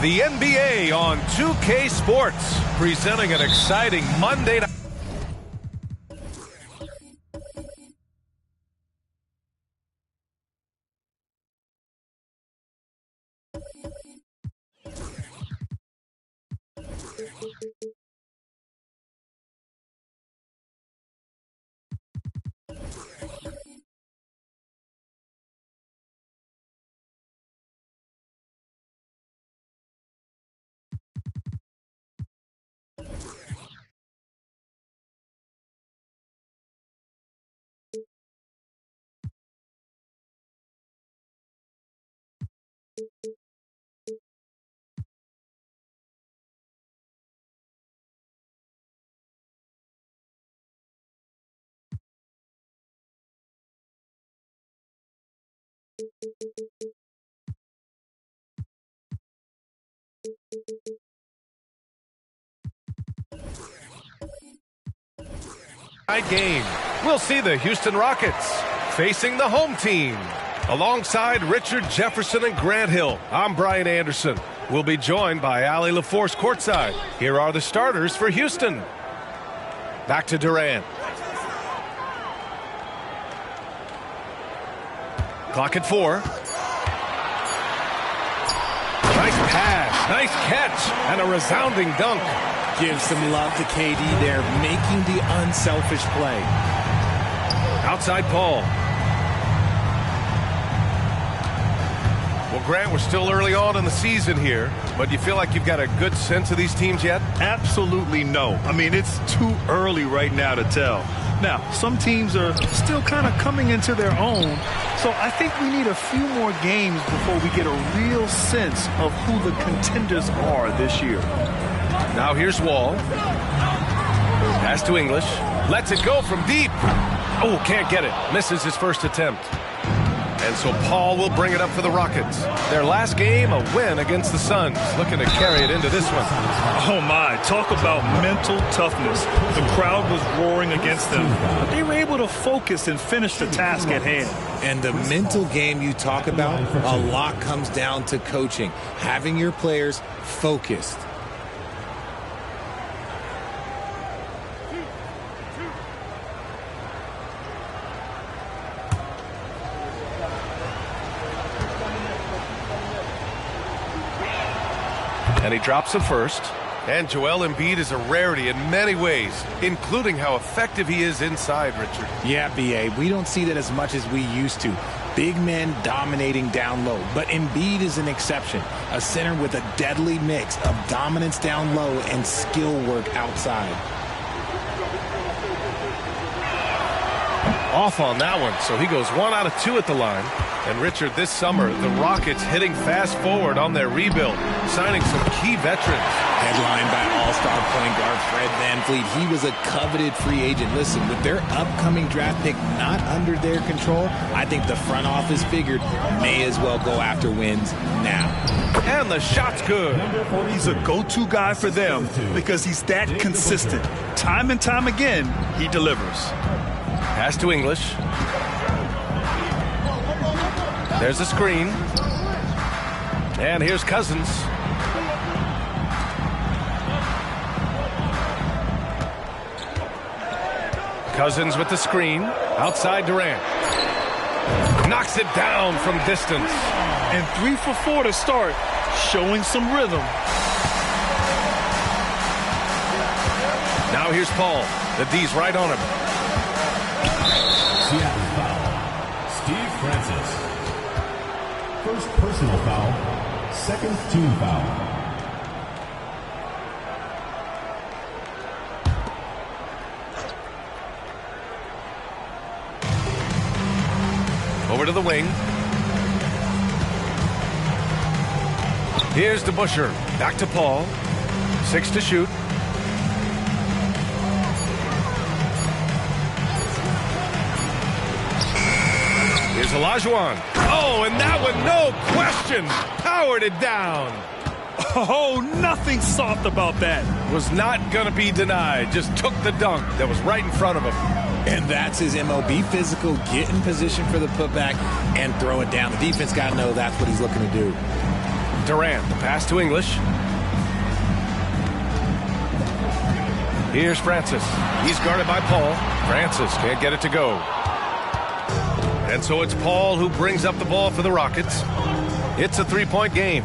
The NBA on 2K Sports, presenting an exciting Monday night. Game. We'll see the Houston Rockets facing the home team. Alongside Richard Jefferson and Grant Hill, I'm Brian Anderson. We'll be joined by Allie LaForce courtside. Here are the starters for Houston. Back to Durant. Clock at 4. Nice pass, nice catch, and a resounding dunk. Give some love to KD there, making the unselfish play. Outside Paul. Well, Grant, we're still early on in the season here, but do you feel like you've got a good sense of these teams yet? Absolutely no. I mean, it's too early right now to tell. Now, some teams are still kind of coming into their own, so I think we need a few more games before we get a real sense of who the contenders are this year. Now here's Wall. Pass to English. Lets it go from deep. Oh, can't get it. Misses his first attempt. And so Paul will bring it up for the Rockets. Their last game, a win against the Suns. Looking to carry it into this one. Oh, my. Talk about mental toughness. The crowd was roaring against them, but they were able to focus and finish the task at hand. And the mental game you talk about, a lot comes down to coaching, having your players focused. And he drops it first. And Joel Embiid is a rarity in many ways, including how effective he is inside, Richard. Yeah, B.A., we don't see that as much as we used to. Big men dominating down low. But Embiid is an exception. A center with a deadly mix of dominance down low and skill work outside. Off on that one, so he goes 1 out of 2 at the line. And Richard, this summer, the Rockets hitting fast forward on their rebuild, signing some key veterans. Headlined by all-star point guard Fred VanVleet. He was a coveted free agent. Listen, with their upcoming draft pick not under their control, I think the front office figured may as well go after wins now. And the shot's good. He's a go-to guy for them because he's that consistent. Time and time again, he delivers. Pass to English. There's a screen. And here's Cousins. Cousins with the screen. Outside Durant. Knocks it down from distance. And 3 for 4 to start, showing some rhythm. Now here's Paul. The D's right on him. Seattle foul. Steve Francis. First personal foul. Second team foul. Over to the wing. Here's DeBusschere. Back to Paul. 6 to shoot. Here's Olajuwon. Oh, and that one, no question, powered it down. Oh, nothing soft about that. Was not going to be denied. Just took the dunk that was right in front of him. And that's his MO. Be physical, get in position for the putback, and throw it down. The defense got to know that's what he's looking to do. Durant, the pass to English. Here's Francis. He's guarded by Paul. Francis can't get it to go. And so it's Paul who brings up the ball for the Rockets. It's a three-point game.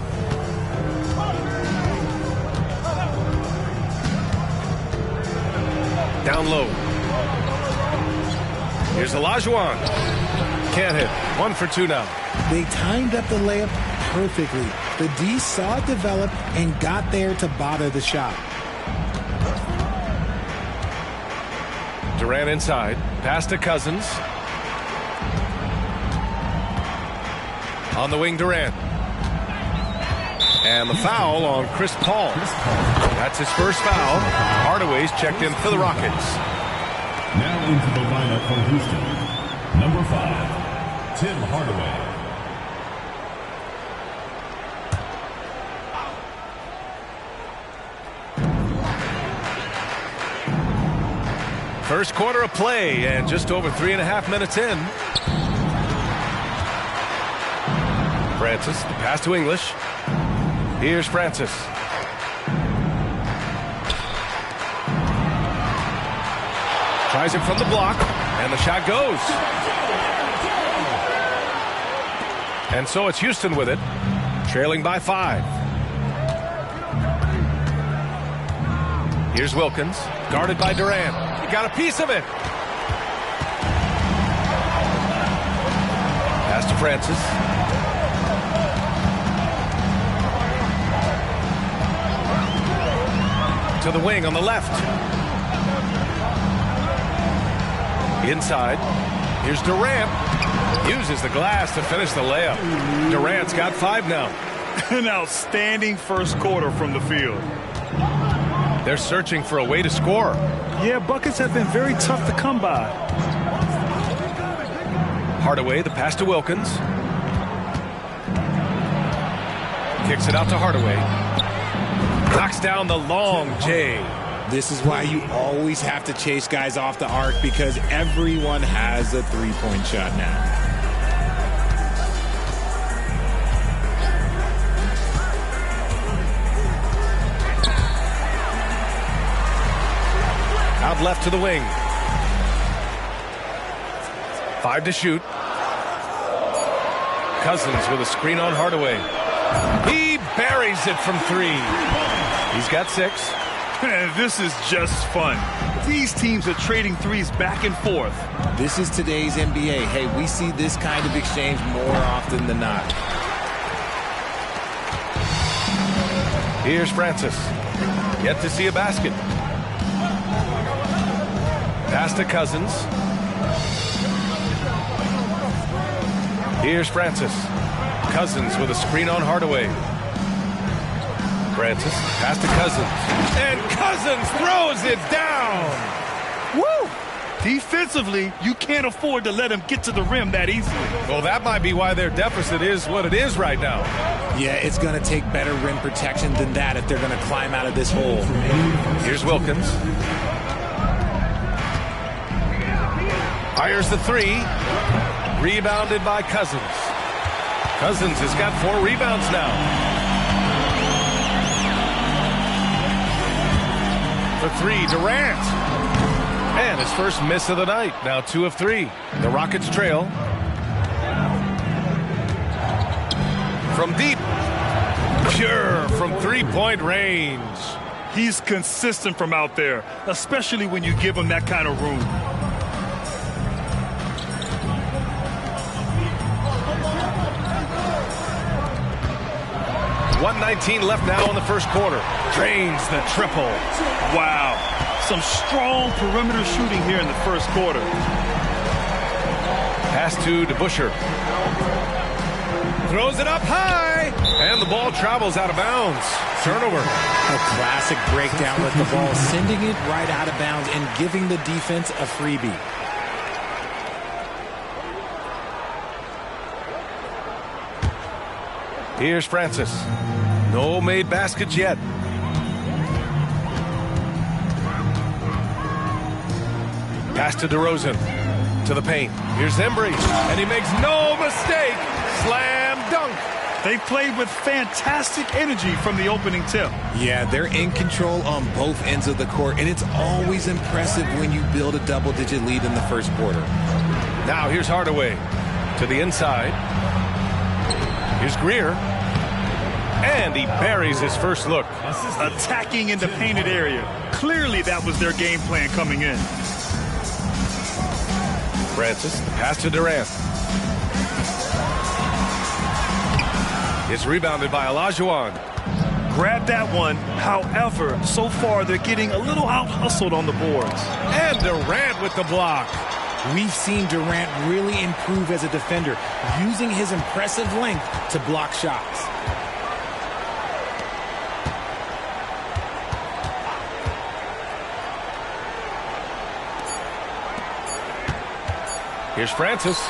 Down low. Here's Olajuwon. Can't hit. 1 for 2 now. They timed up the layup perfectly. The D saw it develop and got there to bother the shot. Durant inside. Pass to Cousins. On the wing, Durant. And the foul on Chris Paul. That's his first foul. Hardaway's checked in for the Rockets. Now into the lineup for Houston. Number 5, Tim Hardaway. First quarter of play and just over 3.5 minutes in. Francis, the pass to English. Here's Francis. Tries it from the block, and the shot goes. And so it's Houston with it, trailing by 5. Here's Wilkins, guarded by Durant. He got a piece of it. Pass to Francis. To the wing on the left. Inside. Here's Durant. Uses the glass to finish the layup. Durant's got 5 now. An outstanding first quarter from the field. They're searching for a way to score. Yeah, buckets have been very tough to come by. Hardaway, the pass to Wilkins. Kicks it out to Hardaway. Knocks down the long J. This is why you always have to chase guys off the arc, because everyone has a three-point shot now. Out left to the wing. 5 to shoot. Cousins with a screen on Hardaway. He buries it from 3. He's got 6. This is just fun. These teams are trading threes back and forth. This is today's NBA. Hey, we see this kind of exchange more often than not. Here's Francis. Yet to see a basket. Pass to Cousins. Here's Francis. Cousins with a screen on Hardaway. Francis, pass to Cousins. And Cousins throws it down. Woo! Defensively, you can't afford to let him get to the rim that easily. Well, that might be why their deficit is what it is right now. Yeah, it's going to take better rim protection than that if they're going to climb out of this hole. Here's Wilkins. Fires the 3. Rebounded by Cousins. Cousins has got 4 rebounds now. For 3, Durant. And his first miss of the night. Now 2 of 3. The Rockets trail. From deep. Pure from 3-point range. He's consistent from out there, especially when you give him that kind of room. .119 left now in the first quarter. Drains the triple. Wow. Some strong perimeter shooting here in the first quarter. Pass to DeBusschere. Throws it up high. And the ball travels out of bounds. Turnover. A classic breakdown with the ball, sending it right out of bounds and giving the defense a freebie. Here's Francis. No made baskets yet. Pass to DeRozan. To the paint. Here's Embry. And he makes no mistake. Slam dunk. They played with fantastic energy from the opening tip. Yeah, they're in control on both ends of the court, and it's always impressive when you build a double-digit lead in the first quarter. Now here's Hardaway to the inside. Here's Greer. And he buries his first look. Attacking in the painted area. Clearly that was their game plan coming in. Francis, pass to Durant. It's rebounded by Olajuwon. Grab that one. However, so far they're getting a little out-hustled on the boards. And Durant with the block. We've seen Durant really improve as a defender, using his impressive length to block shots. Here's Francis.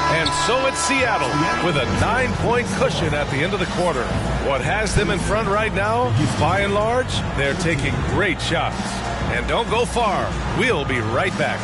And so it's Seattle with a 9-point cushion at the end of the quarter. What has them in front right now, by and large, they're taking great shots. And don't go far. We'll be right back.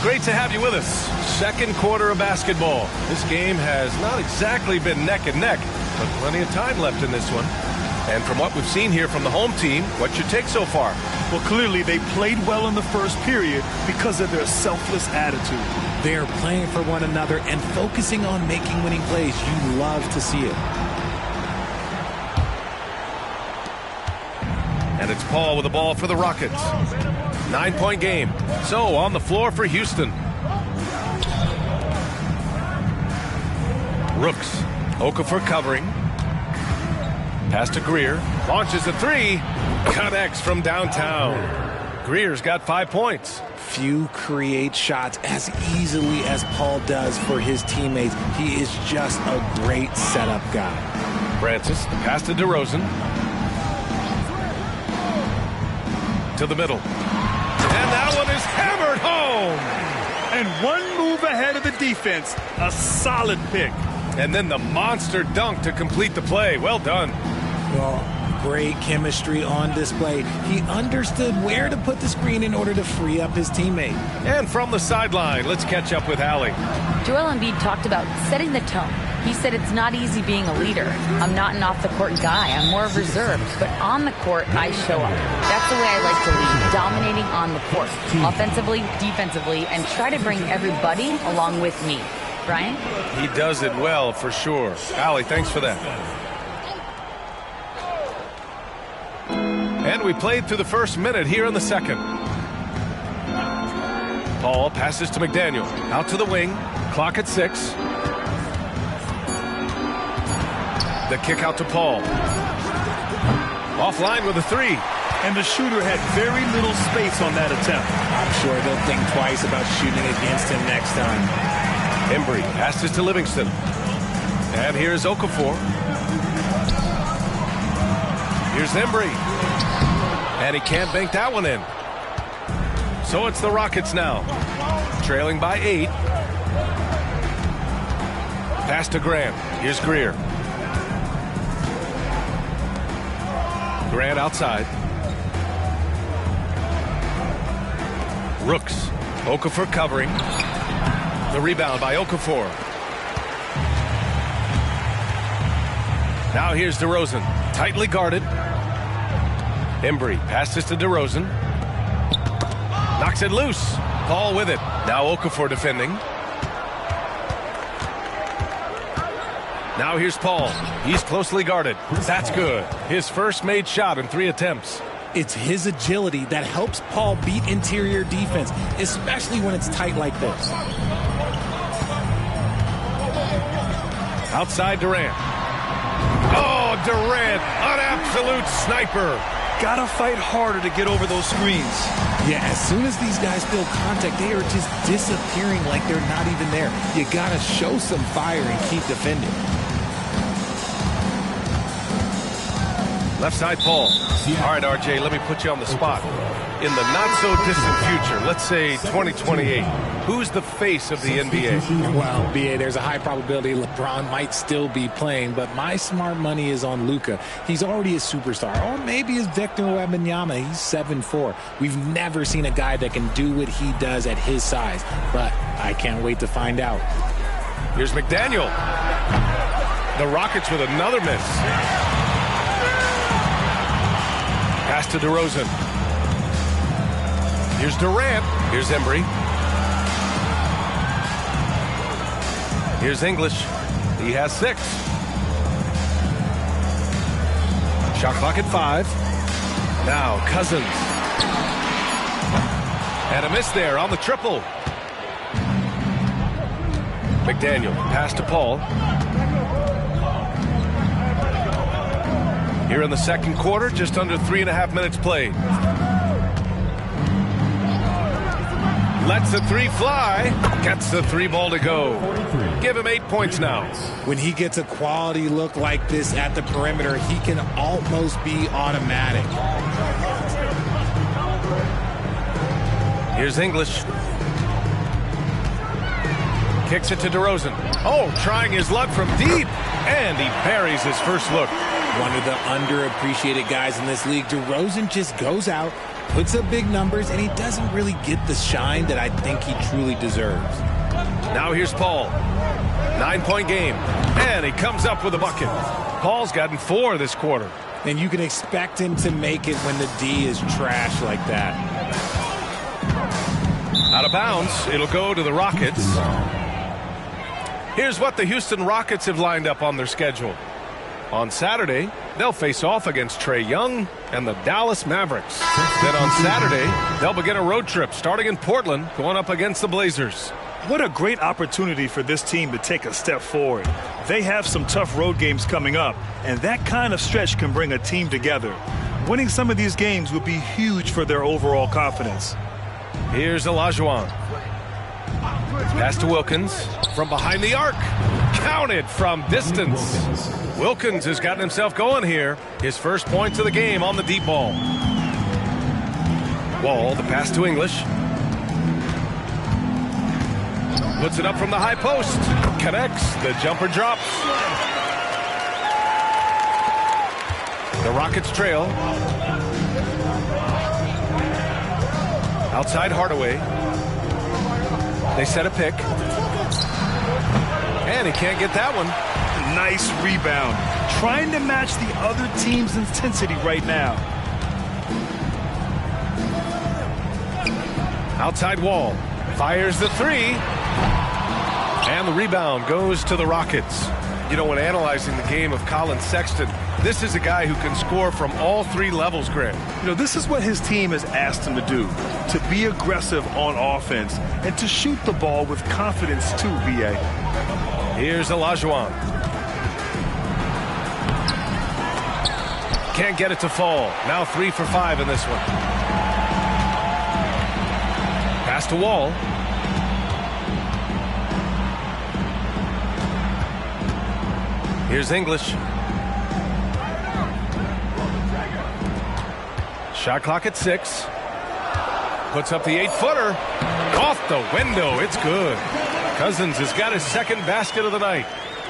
Great to have you with us. Second quarter of basketball. This game has not exactly been neck and neck, but plenty of time left in this one. And from what we've seen here from the home team, what's your take so far? Well, clearly they played well in the first period because of their selfless attitude. They are playing for one another and focusing on making winning plays. You love to see it. And it's Paul with the ball for the Rockets. 9-point game. So on the floor for Houston. Rooks. Okafor covering. Pass to Greer. Launches a three. Connects from downtown. Greer's got 5 points. Few create shots as easily as Paul does for his teammates. He is just a great setup guy. Francis. Pass to DeRozan. To the middle. And that one is hammered home. And one move ahead of the defense. A solid pick. And then the monster dunk to complete the play. Well done. Well, great chemistry on display. He understood where to put the screen in order to free up his teammate. And from the sideline, let's catch up with Allie. Joel Embiid talked about setting the tone. He said it's not easy being a leader. I'm not an off-the-court guy. I'm more reserved. But on the court, I show up. That's the way I like to lead, dominating on the court, offensively, defensively, and try to bring everybody along with me. Brian? He does it well, for sure. Allie, thanks for that. And we played through the first minute here in the second. Paul passes to McDaniel. Out to the wing. Clock at 6. The kick out to Paul. Offline with a three. And the shooter had very little space on that attempt. I'm sure they'll think twice about shooting against him next time. Embry passes to Livingston. And here's Okafor. Here's Embry. And he can't bank that one in. So it's the Rockets now. Trailing by 8. Pass to Grant. Here's Greer. Grant outside. Rooks. Okafor covering. The rebound by Okafor. Now here's DeRozan. Tightly guarded. Embry passes to DeRozan. Knocks it loose. Paul with it. Now Okafor defending. Now here's Paul. He's closely guarded. That's good. His first made shot in 3 attempts. It's his agility that helps Paul beat interior defense, especially when it's tight like this. Outside Durant. Oh, Durant, an absolute sniper. Gotta fight harder to get over those screens. Yeah, as soon as these guys feel contact, they are just disappearing like they're not even there. You gotta show some fire and keep defending. Left side, Paul. All right, RJ, let me put you on the spot. In the not-so-distant future, let's say 2028, who's the face of the NBA? Well, BA, there's a high probability LeBron might still be playing, but my smart money is on Luka. He's already a superstar. Or maybe it's Victor Wembanyama. He's 7'4". We've never seen a guy that can do what he does at his size, but I can't wait to find out. Here's McDaniel. The Rockets with another miss. Pass to DeRozan. Here's Durant. Here's Embry. Here's English. He has 6. Shot clock at 5. Now Cousins. And a miss there on the triple. McDaniel. Pass to Paul. Here in the second quarter, just under 3.5 minutes played. Lets the 3 fly. Gets the 3 ball to go. Give him 8 points now. When he gets a quality look like this at the perimeter, he can almost be automatic. Here's English. Kicks it to DeRozan. Oh, trying his luck from deep. And he buries his first look. One of the underappreciated guys in this league. DeRozan just goes out, puts up big numbers, and he doesn't really get the shine that I think he truly deserves. Now here's Paul. 9-point game. And he comes up with a bucket. Paul's gotten 4 this quarter. And you can expect him to make it when the D is trash like that. Out of bounds. It'll go to the Rockets. Here's what the Houston Rockets have lined up on their schedule. On Saturday, they'll face off against Trae Young and the Dallas Mavericks. Then on Saturday, they'll begin a road trip starting in Portland, going up against the Blazers. What a great opportunity for this team to take a step forward. They have some tough road games coming up, and that kind of stretch can bring a team together. Winning some of these games would be huge for their overall confidence. Here's Olajuwon. Pass to Wilkins from behind the arc. Counted from distance. Wilkins has gotten himself going here. His first points of the game on the deep ball. Wall, the pass to English. Puts it up from the high post. Connects. The jumper drops. The Rockets trail. Outside Hardaway. They set a pick. And he can't get that one. Nice rebound. Trying to match the other team's intensity right now. Outside Wall. Fires the 3. And the rebound goes to the Rockets. You know, when analyzing the game of Colin Sexton, this is a guy who can score from all 3 levels, Grant. You know, this is what his team has asked him to do, to be aggressive on offense and to shoot the ball with confidence too, BA. Here's Olajuwon. Can't get it to fall. Now 3 for 5 in this one. Pass to Wall. Here's English. Shot clock at 6. Puts up the 8-footer. Off the window. It's good. Cousins has got his second basket of the night.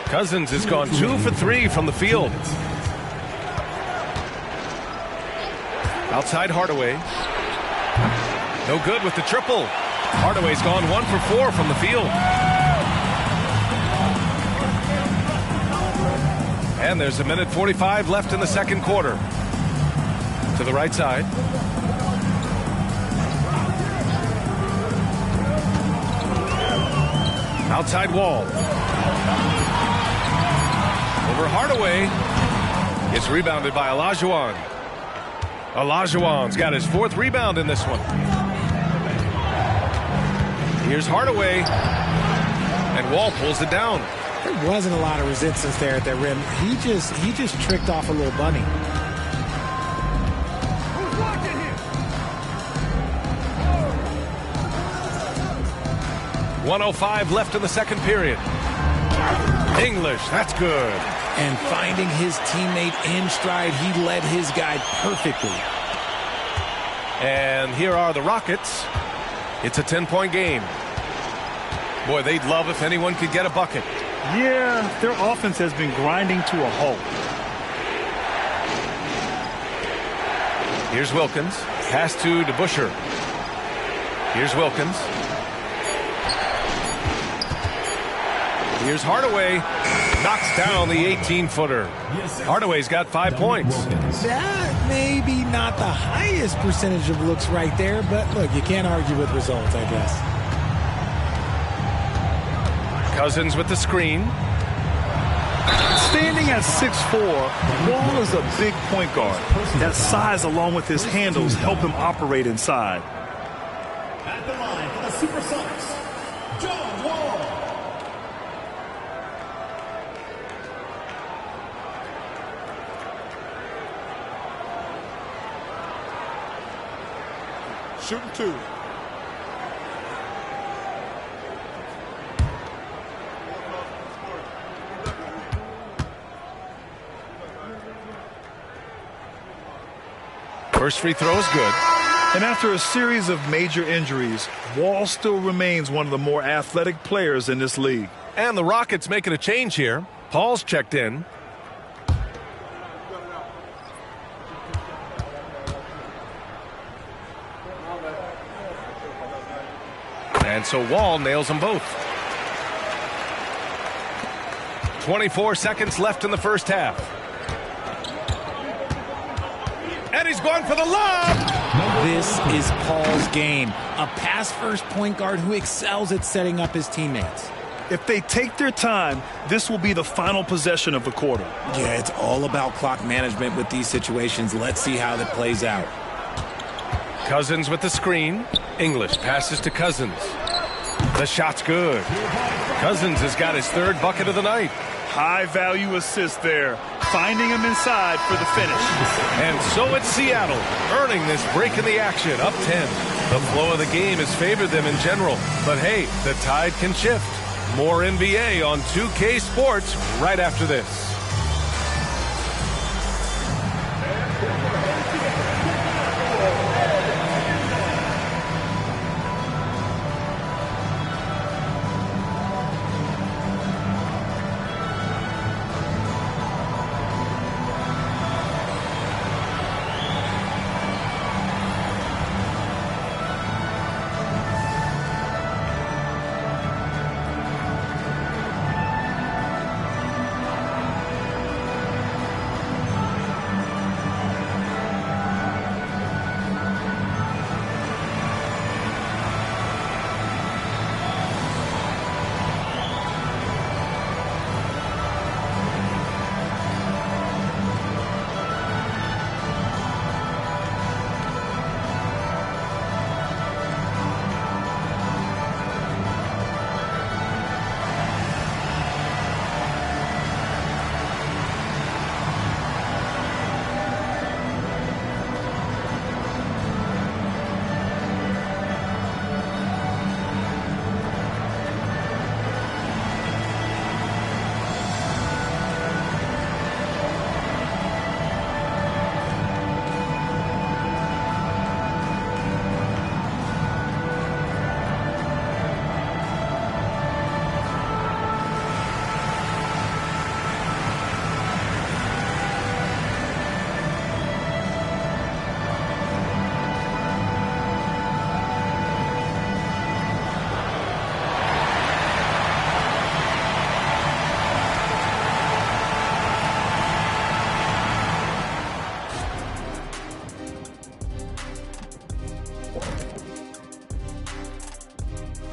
Cousins has gone 2 for 3 from the field. Outside Hardaway. No good with the triple. Hardaway's gone 1 for 4 from the field. And there's 1:45 left in the second quarter. To the right side. Outside Wall. Over Hardaway. It's rebounded by Olajuwon. Olajuwon's got his 4th rebound in this one. Here's Hardaway. And Wall pulls it down. There wasn't a lot of resistance there at that rim. He just tricked off a little bunny. 1:05 left in the second period. English, that's good. And finding his teammate in stride, he led his guy perfectly. And here are the Rockets. It's a 10-point game. Boy, they'd love if anyone could get a bucket. Yeah, their offense has been grinding to a halt. Here's Wilkins. Pass to DeBusschere. Here's Wilkins. Here's Hardaway. Knocks down the 18-footer. Hardaway's got 5 points. That may be not the highest percentage of looks right there, but look, you can't argue with results, I guess. Cousins with the screen. Standing at 6'4", Wall is a big point guard. That size along with his handles help him operate inside. At the line for the Supersonics, John Wall. Shooting 2. First free throw is good. And after a series of major injuries, Wall still remains one of the more athletic players in this league. And the Rockets making a change here. Paul's checked in. And so Wall nails them both. 24 seconds left in the first half. And he's going for the lob. This is Paul's game. A pass-first point guard who excels at setting up his teammates. If they take their time, this will be the final possession of the quarter. Yeah, it's all about clock management with these situations. Let's see how that plays out. Cousins with the screen. English passes to Cousins. The shot's good. Cousins has got his third bucket of the night. High-value assist there, finding him inside for the finish. And so it's Seattle, earning this break in the action, up 10. The flow of the game has favored them in general. But hey, the tide can shift. More NBA on 2K Sports right after this.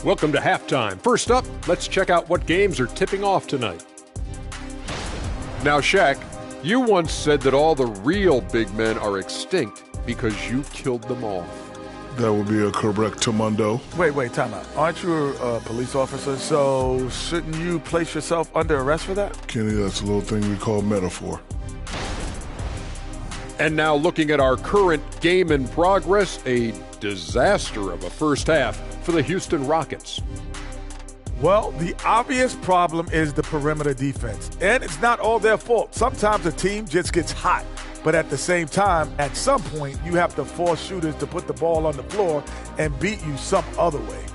Welcome to halftime. First up, let's check out what games are tipping off tonight. Now, Shaq, you once said that all the real big men are extinct because you killed them all. That would be a correct Mundo. Wait, time out. Aren't you a police officer? So shouldn't you place yourself under arrest for that? Kenny, that's a little thing we call metaphor. And now looking at our current game in progress, a disaster of a first half for the Houston Rockets. Well, the obvious problem is the perimeter defense, and it's not all their fault. Sometimes a team just gets hot, but at the same time, at some point, you have to force shooters to put the ball on the floor and beat you some other way.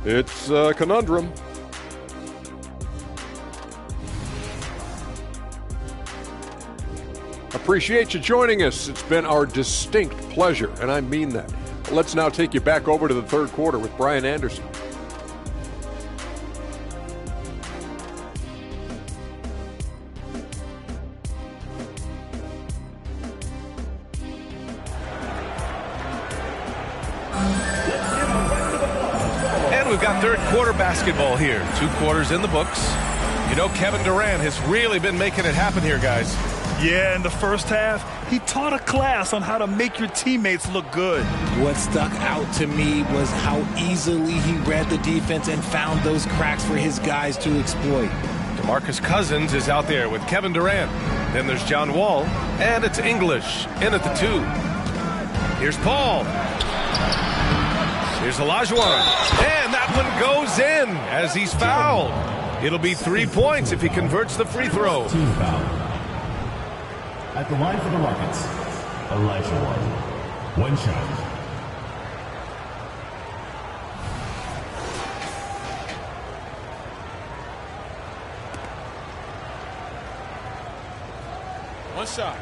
It's a conundrum. Appreciate you joining us. It's been our distinct pleasure, and I mean that. Let's now take you back over to the third quarter with Brian Anderson. And we've got third quarter basketball here. 2 quarters in the books. You know, Kevin Durant has really been making it happen here, guys. Yeah, in the first half, he taught a class on how to make your teammates look good. What stuck out to me was how easily he read the defense and found those cracks for his guys to exploit. DeMarcus Cousins is out there with Kevin Durant. Then there's John Wall, and it's English in at the 2. Here's Paul. Here's Olajuwon. And that one goes in as he's fouled. It'll be 3 points if he converts the free throw. Team foul. At the line for the Rockets, Olajuwon. 1 shot. One shot.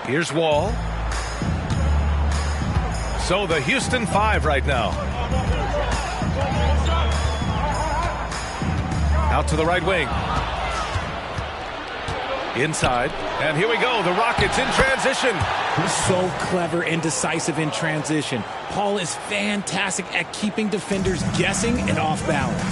Here's Wall. So the Houston 5 right now. Out to the right wing. Inside. And here we go. The Rockets in transition. So clever and decisive in transition. Paul is fantastic at keeping defenders guessing and off balance.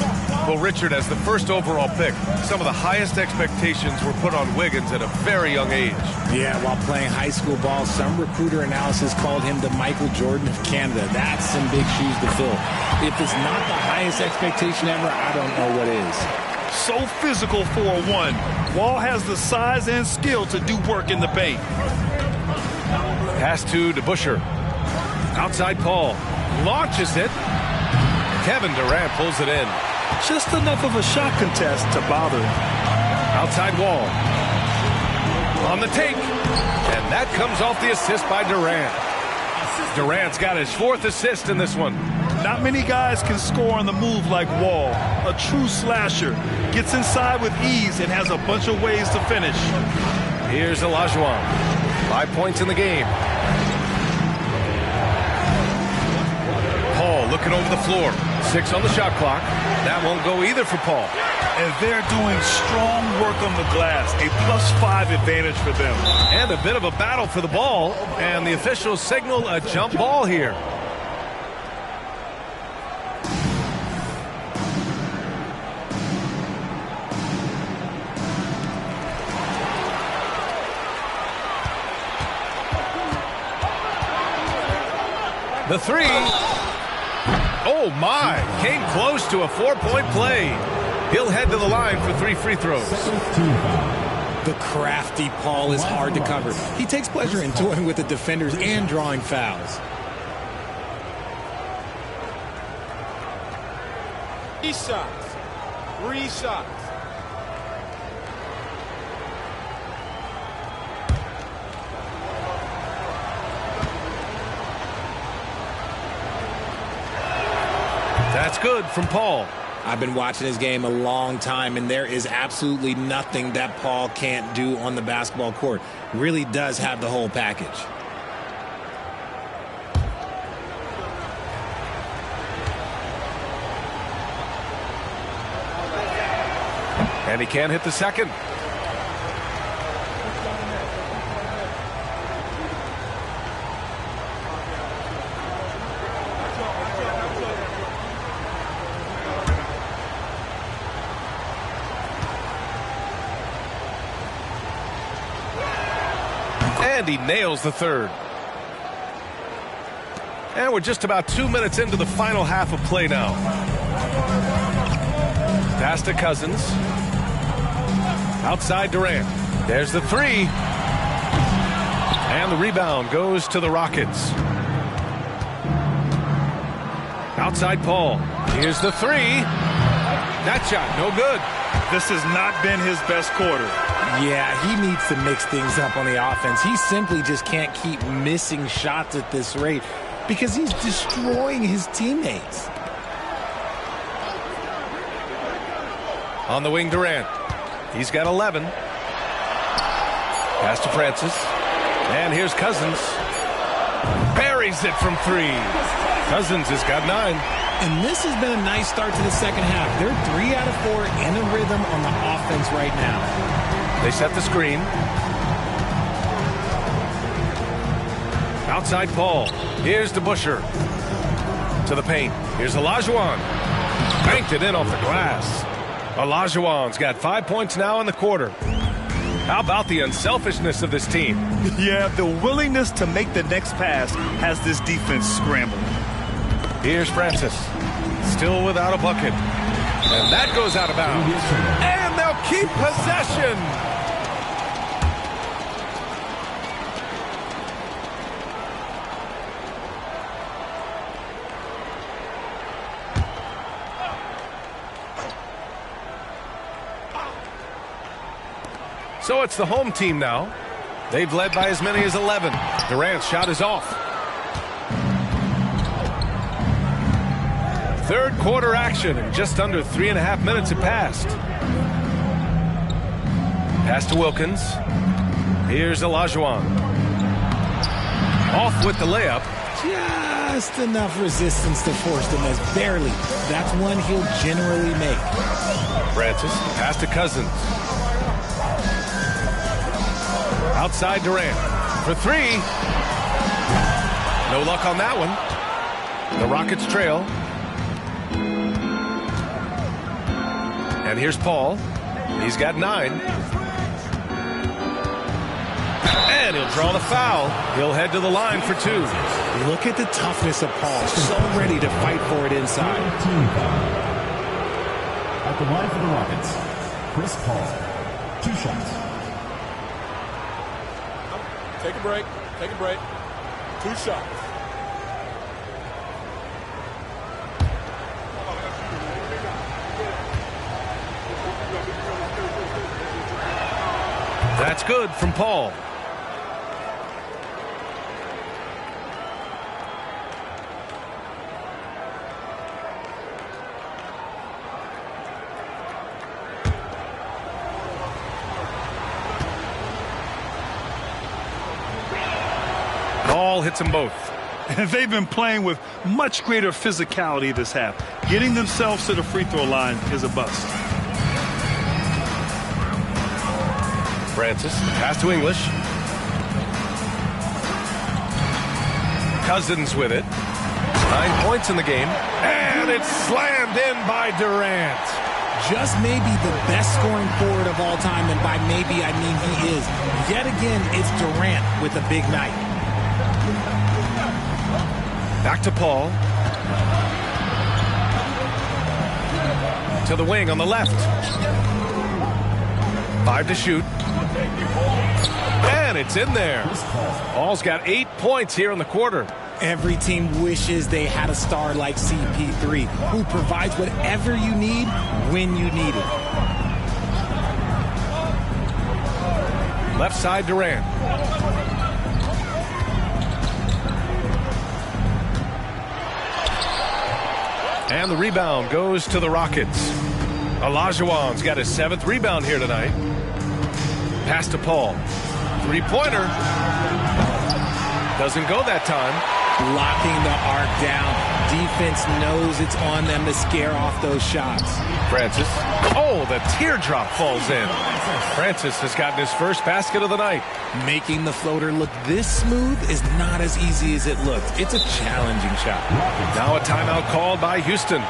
Well, Richard, as the first overall pick, some of the highest expectations were put on Wiggins at a very young age. Yeah, while playing high school ball, some recruiter analysis called him the Michael Jordan of Canada. That's some big shoes to fill. If it's not the highest expectation ever, I don't know what is. So physical for a 1. Wall has the size and skill to do work in the paint. Pass to DeBusschere. Outside Paul. Launches it. Kevin Durant pulls it in. Just enough of a shot contest to bother him. Outside Wall. On the take. And that comes off the assist by Durant. Durant's got his 4th assist in this one. Not many guys can score on the move like Wall. A true slasher. Gets inside with ease and has a bunch of ways to finish. Here's Olajuwon. 5 points in the game. Paul looking over the floor. 6 on the shot clock. That won't go either for Paul. And they're doing strong work on the glass. A +5 advantage for them. And a bit of a battle for the ball. And the officials signal a jump ball here. The 3. Oh, my. Came close to a 4-point play. He'll head to the line for 3 free throws. The crafty Paul is hard to cover. He takes pleasure in toying with the defenders and drawing fouls. 3 shots. 3 shots. That's good from Paul. I've been watching this game a long time, and there is absolutely nothing that Paul can't do on the basketball court. Really does have the whole package. And he can't hit the second. And he nails the third. And we're just about 2 minutes into the final half of play now. Pass to Cousins. Outside Durant. There's the three. And the rebound goes to the Rockets. Outside Paul. Here's the three. That shot, no good. This has not been his best quarter. Yeah, he needs to mix things up on the offense. He simply just can't keep missing shots at this rate because he's destroying his teammates. On the wing, Durant. He's got 11. Pass to Francis. And here's Cousins. Buries it from three. Cousins has got 9. And this has been a nice start to the second half. They're 3 out of 4 in a rhythm on the offense right now. They set the screen. Outside Paul. Here's DeBusschere. To the paint. Here's Olajuwon. Banked it in off the glass. Olajuwon's got 5 points now in the quarter. How about the unselfishness of this team? Yeah, the willingness to make the next pass has this defense scrambled. Here's Francis. Still without a bucket. And that goes out of bounds. And they'll keep possession. So it's the home team now. They've led by as many as 11. Durant's shot is off. Third quarter action, and just under 3.5 minutes have passed. Pass to Wilkins. Here's Olajuwon. Off with the layup. Just enough resistance to force the miss. Barely. That's one he'll generally make. Francis. Pass to Cousins. Outside Durant. For three. No luck on that one. The Rockets trail. And here's Paul. He's got 9. And he'll draw the foul. He'll head to the line for 2. Look at the toughness of Paul. So ready to fight for it inside. At the line for the Rockets, Chris Paul. 2 shots. Take a break. Take a break. 2 shots. That's good from Paul. Ball hits them both. And they've been playing with much greater physicality this half. Getting themselves to the free throw line is a bust. Francis, pass to English. Cousins with it. 9 points in the game. And it's slammed in by Durant. Just maybe the best scoring forward of all time, and by maybe I mean he is. Yet again, it's Durant with a big night. Back to Paul. To the wing on the left. 5 to shoot. And it's in there. Paul's got 8 points here in the quarter. Every team wishes they had a star like CP3 who provides whatever you need when you need it. Left side Durant. And the rebound goes to the Rockets. Olajuwon's got his 7th rebound here tonight. Pass to Paul. 3-pointer. Doesn't go that time. Locking the arc down. Defense knows it's on them to scare off those shots. Francis. Oh, the teardrop falls in. Francis has gotten his first basket of the night. Making the floater look this smooth is not as easy as it looked. It's a challenging shot. Now a timeout called by Houston.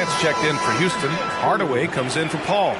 Bryant's checked in for Houston. Hardaway comes in for Paul.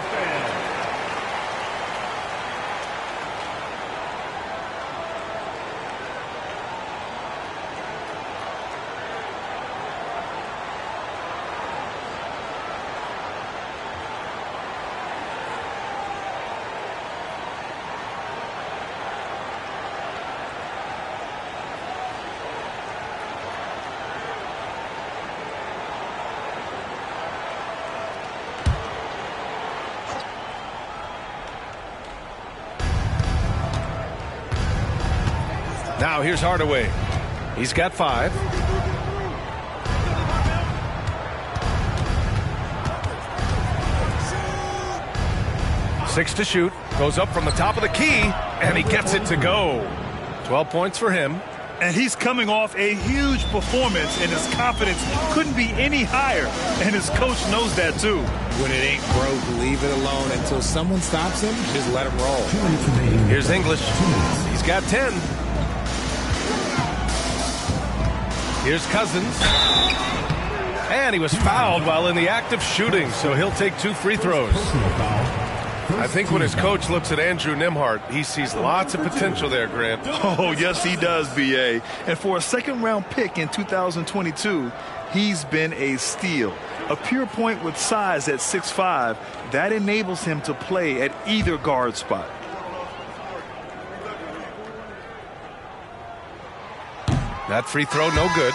Now here's Hardaway. He's got 5. Six to shoot. Goes up from the top of the key, and he gets it to go. 12 points for him. And he's coming off a huge performance, and his confidence couldn't be any higher. And his coach knows that, too. When it ain't broke, leave it alone until someone stops him. Just let him roll. Here's English. He's got 10. Here's Cousins. And he was fouled while in the act of shooting, so he'll take 2 free throws. I think when his coach looks at Andrew Nembhard, he sees lots of potential there, Grant. Oh, yes, he does, B.A. And for a second-round pick in 2022, he's been a steal. A pure point with size at 6'5", that enables him to play at either guard spot. That free throw, no good.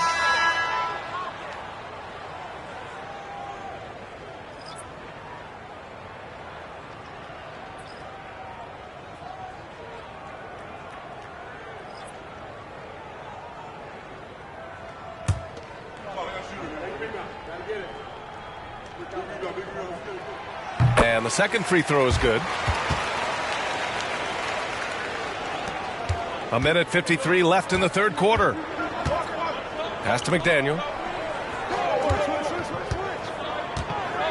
And the second free throw is good. 1:53 left in the third quarter. Pass to McDaniel.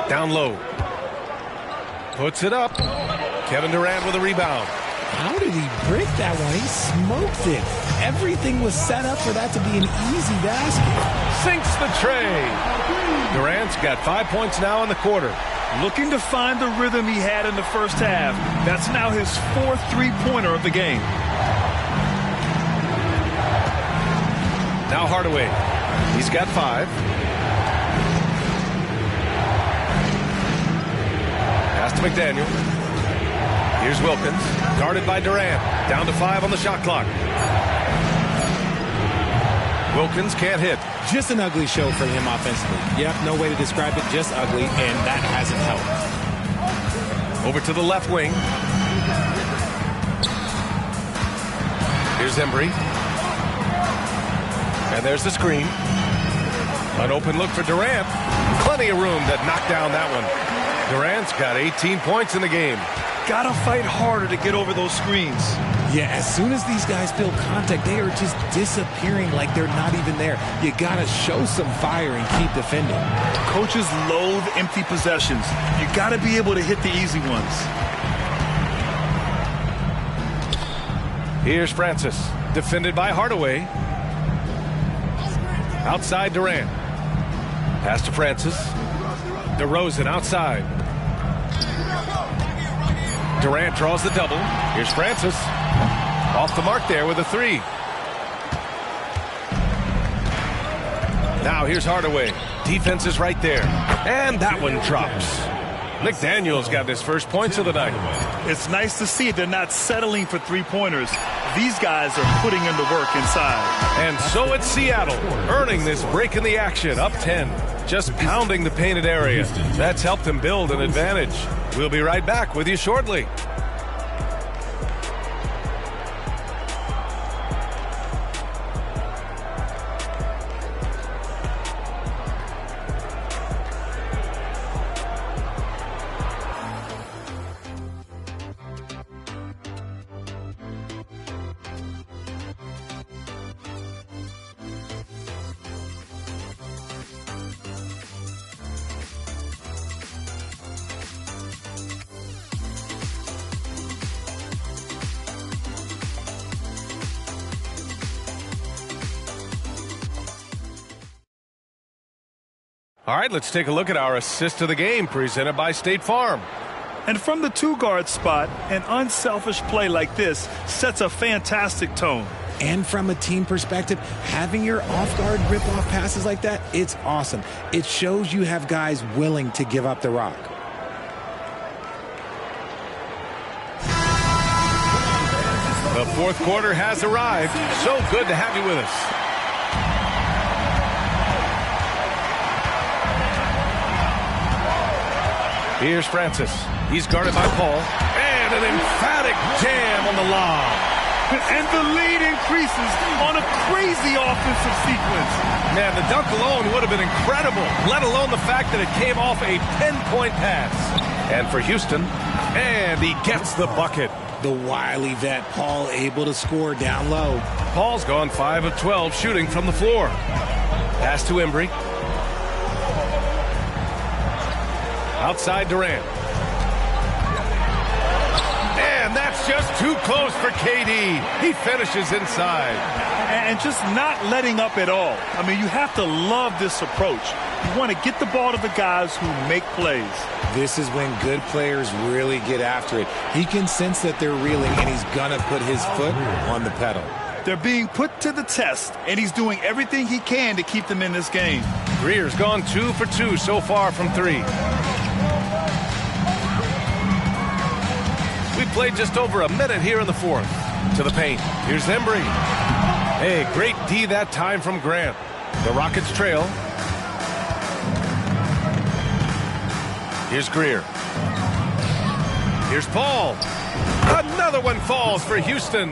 Down low. Puts it up. Kevin Durant with a rebound. How did he break that one? He smoked it. Everything was set up for that to be an easy basket. Sinks the tray. Durant's got 5 points now in the quarter. Looking to find the rhythm he had in the first half. That's now his 4th three-pointer of the game. Now Hardaway. He's got 5. Pass to McDaniel. Here's Wilkins. Guarded by Durant. Down to 5 on the shot clock. Wilkins can't hit. Just an ugly show for him offensively. Yep, no way to describe it, just ugly, and that hasn't helped. Over to the left wing. Here's Embry. And there's the screen. An open look for Durant. Plenty of room to knock down that one. Durant's got 18 points in the game. Gotta fight harder to get over those screens. Yeah, as soon as these guys feel contact, they are just disappearing like they're not even there. You gotta show some fire and keep defending. Coaches loathe empty possessions. You gotta be able to hit the easy ones. Here's Francis. Defended by Hardaway. Outside Durant. Pass to Francis. DeRozan outside. Durant draws the double. Here's Francis. Off the mark there with a 3. Now here's Hardaway. Defense is right there. And that one drops. McDaniel's got his first points of the night. It's nice to see they're not settling for three-pointers. These guys are putting in the work inside. And so it's Seattle, earning this break in the action, up 10. Just pounding the painted area. That's helped them build an advantage. We'll be right back with you shortly. All right, let's take a look at our assist of the game presented by State Farm. And from the two-guard spot, an unselfish play like this sets a fantastic tone. And from a team perspective, having your off-guard rip-off passes like that, it's awesome. It shows you have guys willing to give up the rock. The fourth quarter has arrived. So good to have you with us. Here's Francis. He's guarded by Paul. And an emphatic jam on the lob. And the lead increases on a crazy offensive sequence. Man, the dunk alone would have been incredible, let alone the fact that it came off a 10-point pass. And for Houston, and he gets the bucket. The wily vet Paul able to score down low. Paul's gone 5 of 12 shooting from the floor. Pass to Embry. Outside Durant. And that's just too close for KD. He finishes inside. And just not letting up at all. I mean, you have to love this approach. You want to get the ball to the guys who make plays. This is when good players really get after it. He can sense that they're reeling, and he's going to put his foot on the pedal. They're being put to the test, and he's doing everything he can to keep them in this game. Greer's gone 2 for 2 so far from 3. We played just over a minute here in the fourth. To the paint. Here's Embry. Hey, great D that time from Grant. The Rockets trail. Here's Greer. Here's Paul. Another one falls for Houston.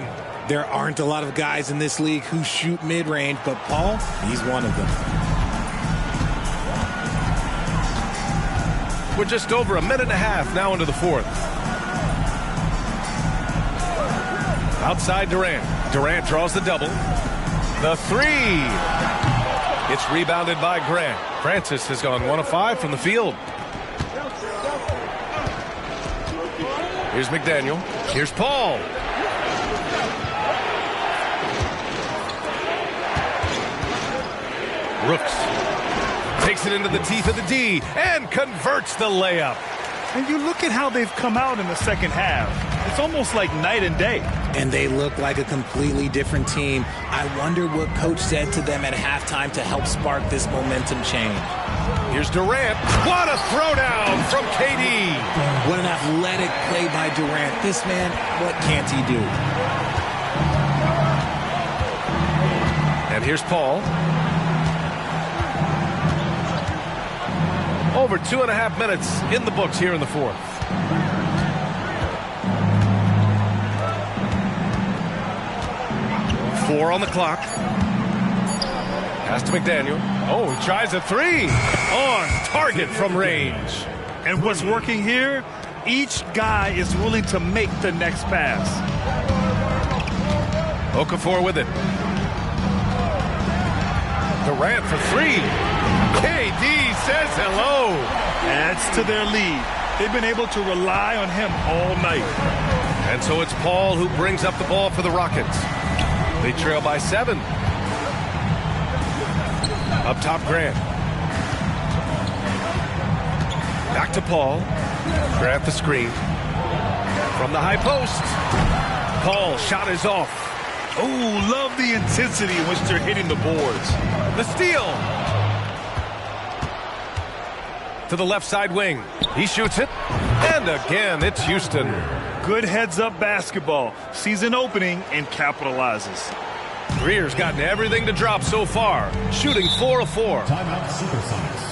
There aren't a lot of guys in this league who shoot mid-range, but Paul, he's one of them. We're just over a minute and a half now into the fourth. Outside Durant. Durant draws the double. The three. It's rebounded by Grant. Francis has gone 1 of 5 from the field. Here's McDaniel. Here's Paul. Rooks takes it into the teeth of the D and converts the layup. And you look at how they've come out in the second half. It's almost like night and day. And they look like a completely different team. I wonder what coach said to them at halftime to help spark this momentum change. Here's Durant. What a throwdown from KD. What an athletic play by Durant. This man, what can't he do? And here's Paul. Over 2.5 minutes in the books here in the fourth. Four on the clock. Pass to McDaniel. Oh, he tries a three. On target from range. And what's working here? Each guy is willing to make the next pass. Okafor with it. Durant for three. KD says hello. Adds to their lead. They've been able to rely on him all night. And so it's Paul who brings up the ball for the Rockets. They trail by 7. Up top, Grant. Back to Paul. Grant the screen. From the high post. Paul shot is off. Oh, love the intensity in which they're hitting the boards. The steal. To the left side wing. He shoots it. And again, it's Houston. Good heads-up basketball. Sees an opening and capitalizes. Greer's gotten everything to drop so far. Shooting 4 of 4. Timeout Supersonics.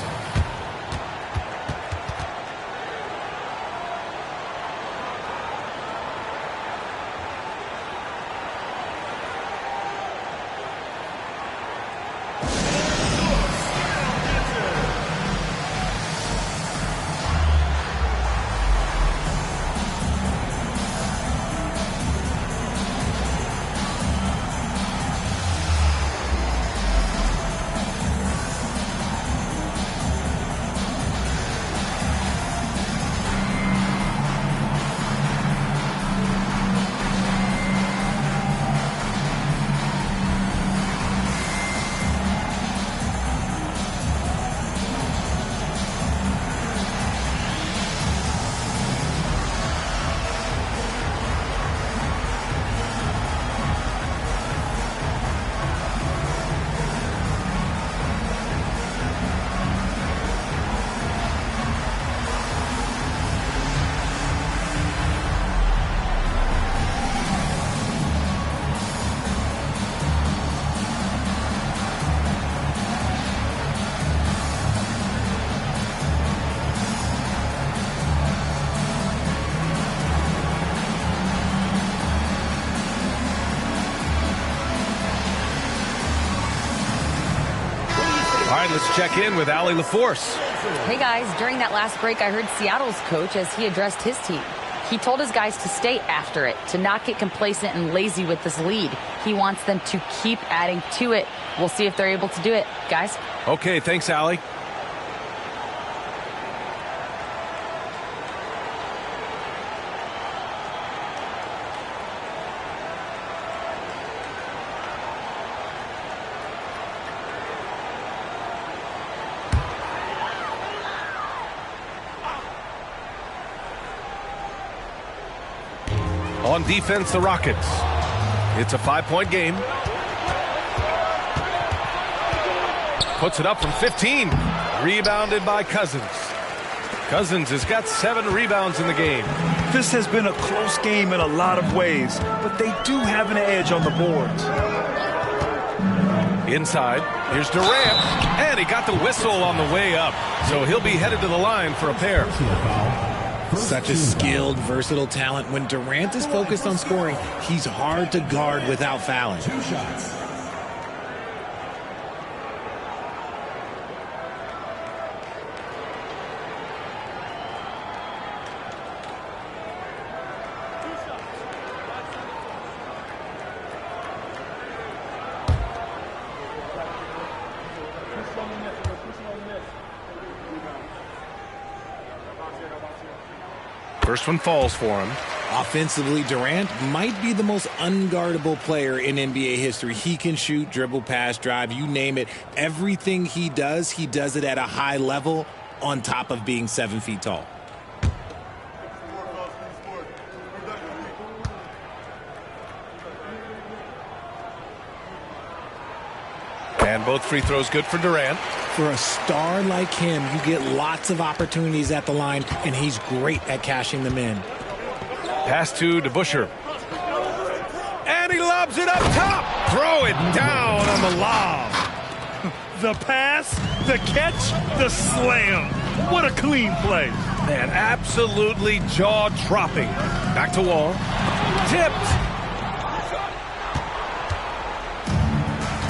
let's check in with Allie LaForce. Hey guys, during that last break, I heard Seattle's coach as he addressed his team. He told his guys to stay after it, to not get complacent and lazy with this lead. He wants them to keep adding to it. We'll see if they're able to do it, guys. Okay, thanks, Allie. On defense, the Rockets. It's a 5-point game. Puts it up from 15. Rebounded by Cousins. Cousins has got 7 rebounds in the game. This has been a close game in a lot of ways, but they do have an edge on the boards. Inside, here's Durant, and he got the whistle on the way up, so he'll be headed to the line for a pair. Such a skilled, versatile talent. When Durant is focused on scoring, he's hard to guard without fouling. 2 shots. First one falls for him. Offensively, Durant might be the most unguardable player in NBA history. He can shoot, dribble, pass, drive, you name it. Everything he does it at a high level on top of being 7 feet tall. And both free throws good for Durant. For a star like him, you get lots of opportunities at the line, and he's great at cashing them in. Pass to DeBusschere. And he lobs it up top. Throw it down on the lob. The pass, the catch, the slam. What a clean play. Man, absolutely jaw-dropping. Back to Wall. Tipped.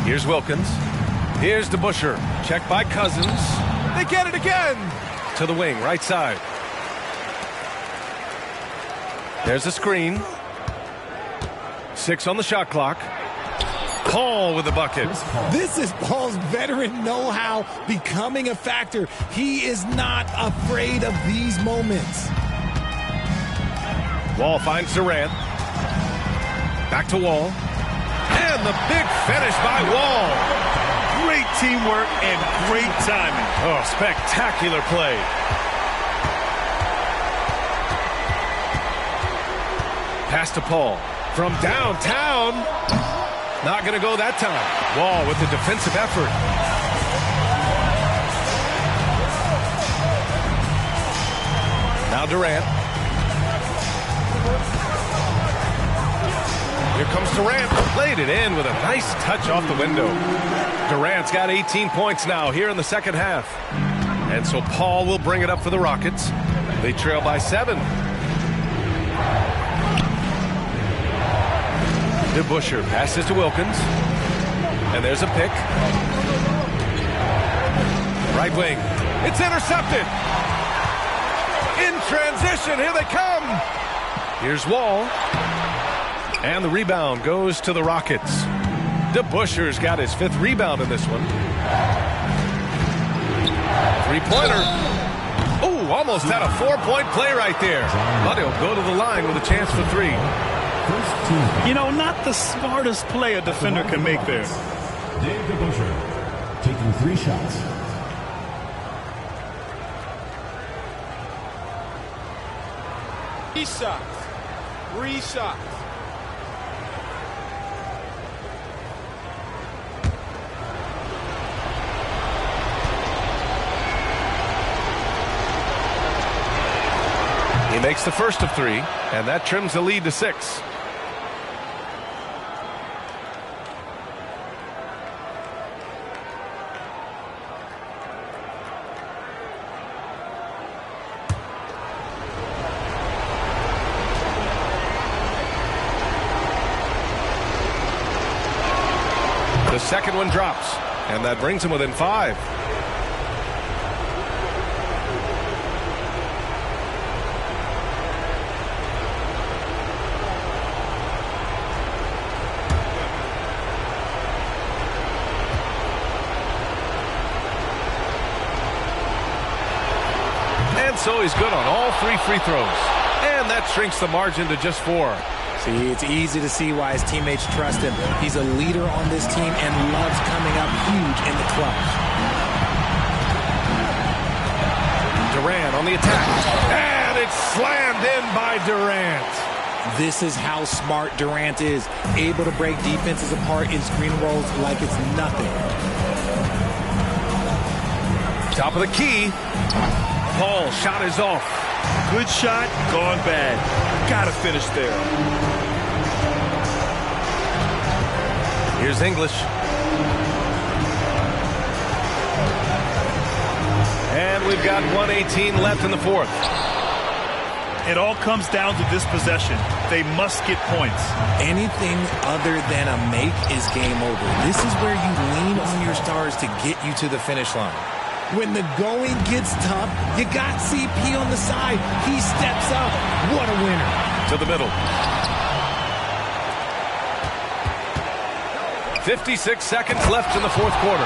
Here's Wilkins. Here's DeBusschere. Check by Cousins. They get it again. To the wing, right side. There's a screen. 6 on the shot clock. Paul with the bucket. This is Paul's veteran know-how becoming a factor. He is not afraid of these moments. Wall finds Durant. Back to Wall. And the big finish by Wall. Great teamwork and great timing. Oh, spectacular play. Pass to Paul from downtown. Not going to go that time. Wall with the defensive effort. Now Durant. Here comes Durant. Played it in with a nice touch off the window. Durant's got 18 points now here in the second half. And so Paul will bring it up for the Rockets. They trail by 7. DeBusschere passes to Wilkins. And there's a pick. Right wing. It's intercepted. In transition. Here they come. Here's Wall. And the rebound goes to the Rockets. DeBusschere's got his 5th rebound in this one. 3-pointer. Oh, almost had a 4-point play right there. But he'll go to the line with a chance for 3. You know, not the smartest play a defender can make there. Dave DeBusschere taking 3 shots. Three shots. He makes the first of 3, and that trims the lead to 6. The second one drops, and that brings him within 5. so he's good on all 3 free throws. And that shrinks the margin to just 4. See, it's easy to see why his teammates trust him. He's a leader on this team and loves coming up huge in the clutch. Durant on the attack. And it's slammed in by Durant. This is how smart Durant is. Able to break defenses apart in screen rolls like it's nothing. Top of the key. Paul, shot is off. Good shot, gone bad. Gotta finish there. Here's English. And we've got 1:18 left in the 4th. It all comes down to this possession. They must get points. Anything other than a make is game over. This is where you lean on your stars to get you to the finish line. When the going gets tough, you got CP on the side. He steps up. What a winner. To the middle. 56 seconds left in the 4th quarter.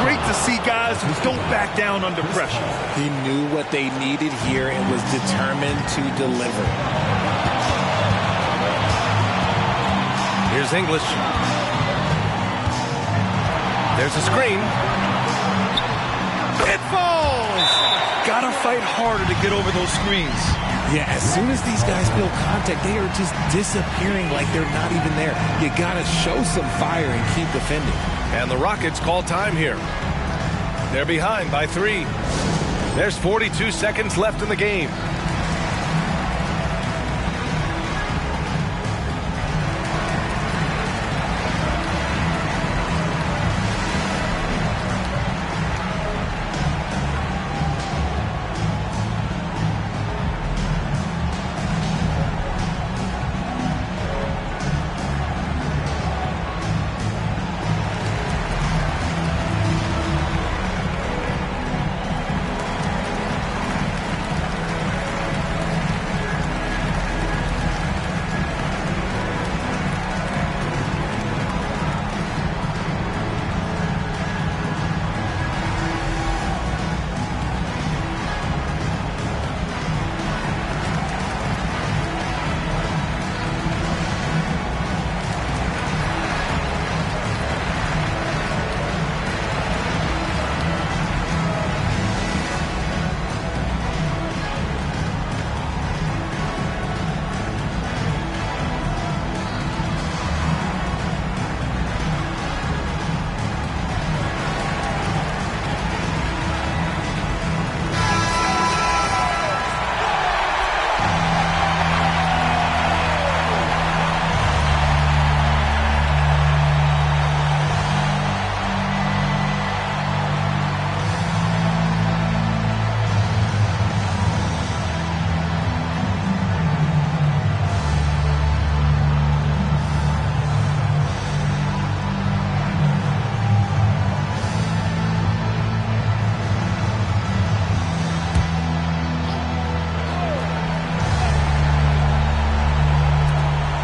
Great to see guys who don't back down under pressure. He knew what they needed here and was determined to deliver. Here's English. There's a screen. It falls! Gotta fight harder to get over those screens. Yeah, as soon as these guys feel contact, they are just disappearing like they're not even there. You gotta show some fire and keep defending. And the Rockets call time here. They're behind by 3. There's 42 seconds left in the game.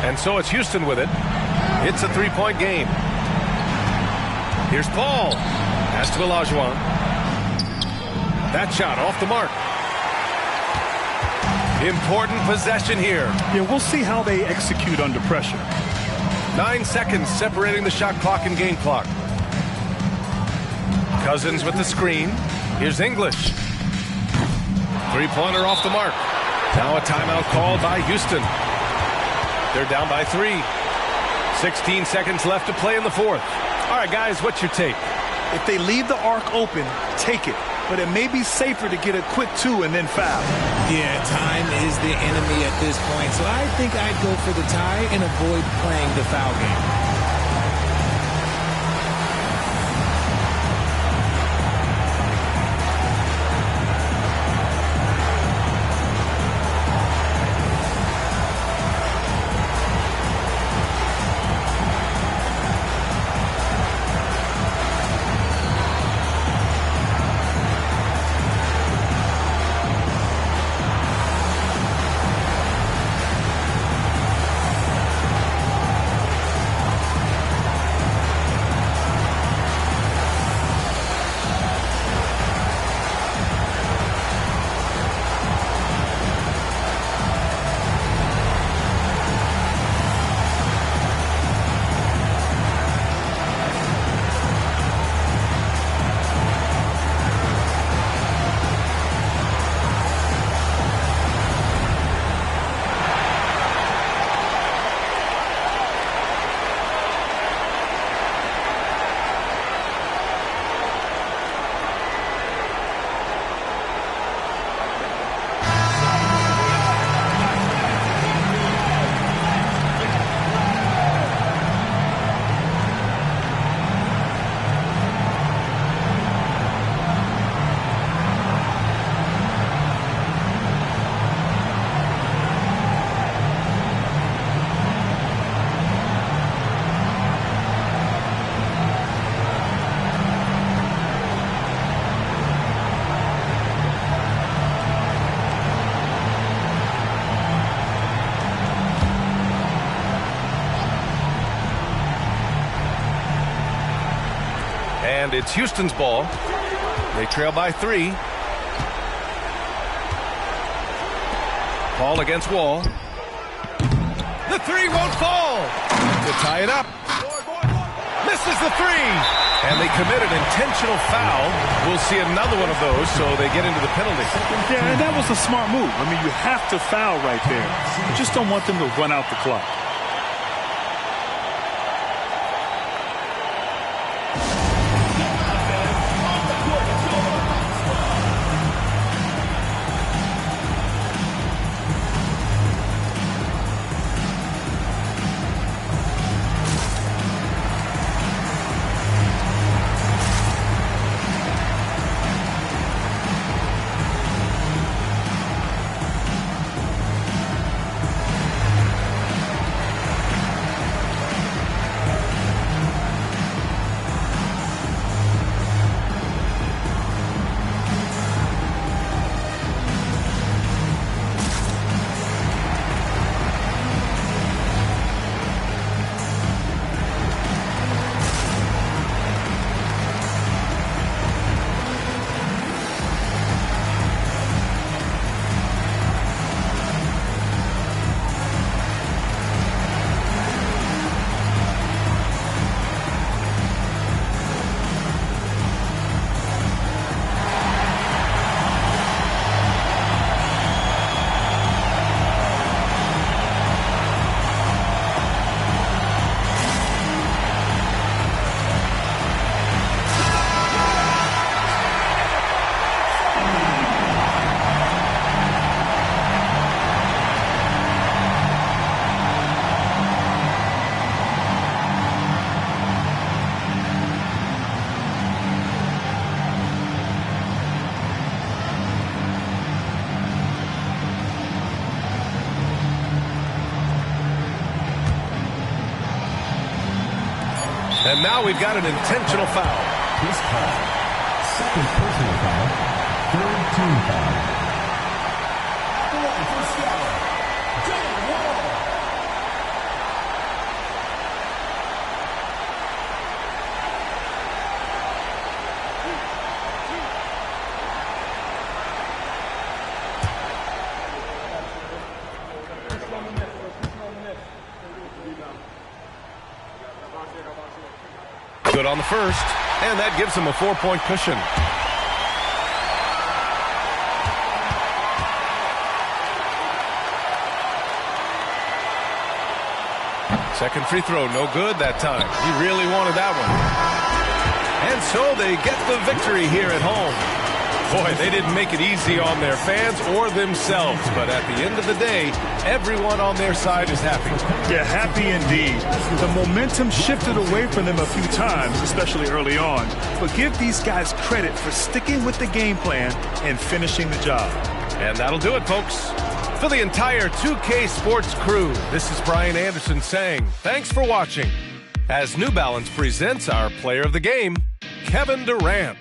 And so it's Houston with it. It's a 3-point game. Here's Paul. Pass to Olajuwon. That shot off the mark. Important possession here. Yeah, we'll see how they execute under pressure. 9 seconds separating the shot clock and game clock. Cousins with the screen. Here's English. Three-pointer off the mark. Now a timeout called by Houston. They're down by 3. 16 seconds left to play in the 4th. All right, guys, what's your take? If they leave the arc open, take it. But it may be safer to get a quick 2 and then foul. Yeah, time is the enemy at this point. So I think I'd go for the tie and avoid playing the foul game. And it's Houston's ball. They trail by 3. Ball against Wall. The 3 won't fall to tie it up. Misses the 3. And they commit an intentional foul. We'll see another one of those, so they get into the penalty. Yeah, and that was a smart move. I mean, you have to foul right there. You just don't want them to run out the clock. And now we've got an intentional foul. This call. Second personal foul. Third team foul. First foul. John Wall. Good on the first, and that gives him a 4-point cushion. Second free throw, no good that time. He really wanted that one. And so they get the victory here at home. Boy, they didn't make it easy on their fans or themselves, but at the end of the day, everyone on their side is happy. Yeah, happy indeed. The momentum shifted away from them a few times, especially early on. But give these guys credit for sticking with the game plan and finishing the job. And that'll do it, folks. For the entire 2K Sports crew, this is Brian Anderson saying thanks for watching as New Balance presents our player of the game, Kevin Durant.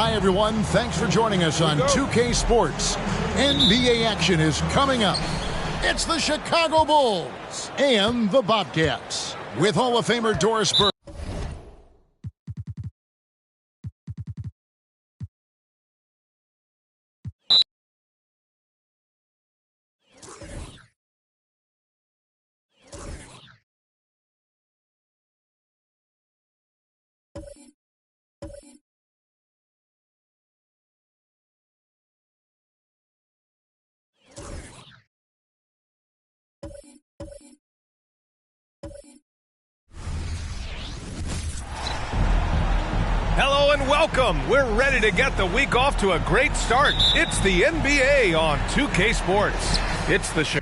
Hi, everyone. Thanks for joining us on 2K Sports. NBA action is coming up. It's the Chicago Bulls and the Bobcats with Hall of Famer Doris Burke. Hello and welcome. We're ready to get the week off to a great start. It's the NBA on 2K Sports. It's the show.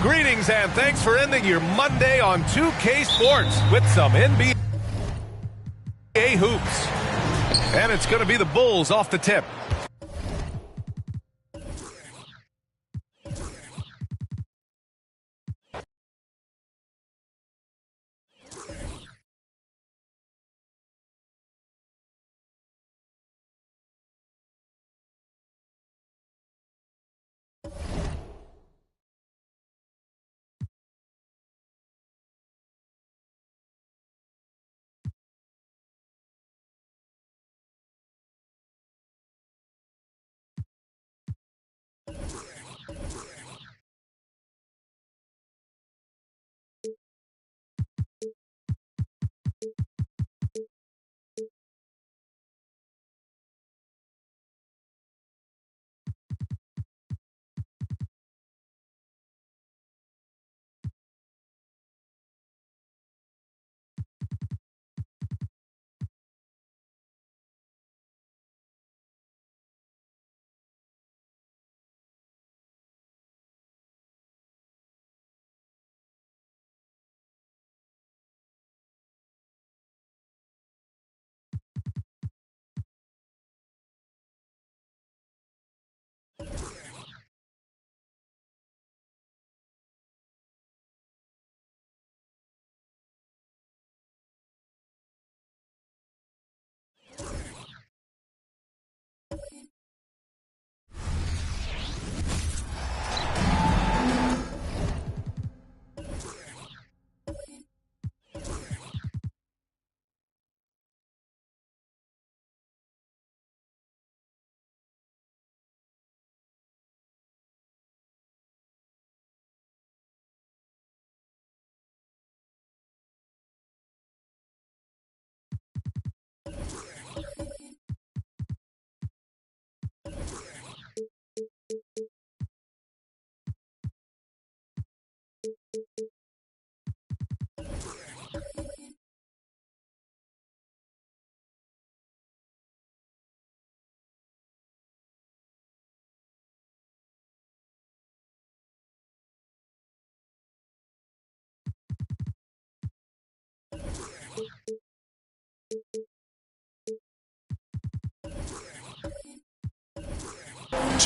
Greetings and thanks for ending your Monday on 2K Sports with some NBA hoops. And it's going to be the Bulls off the tip.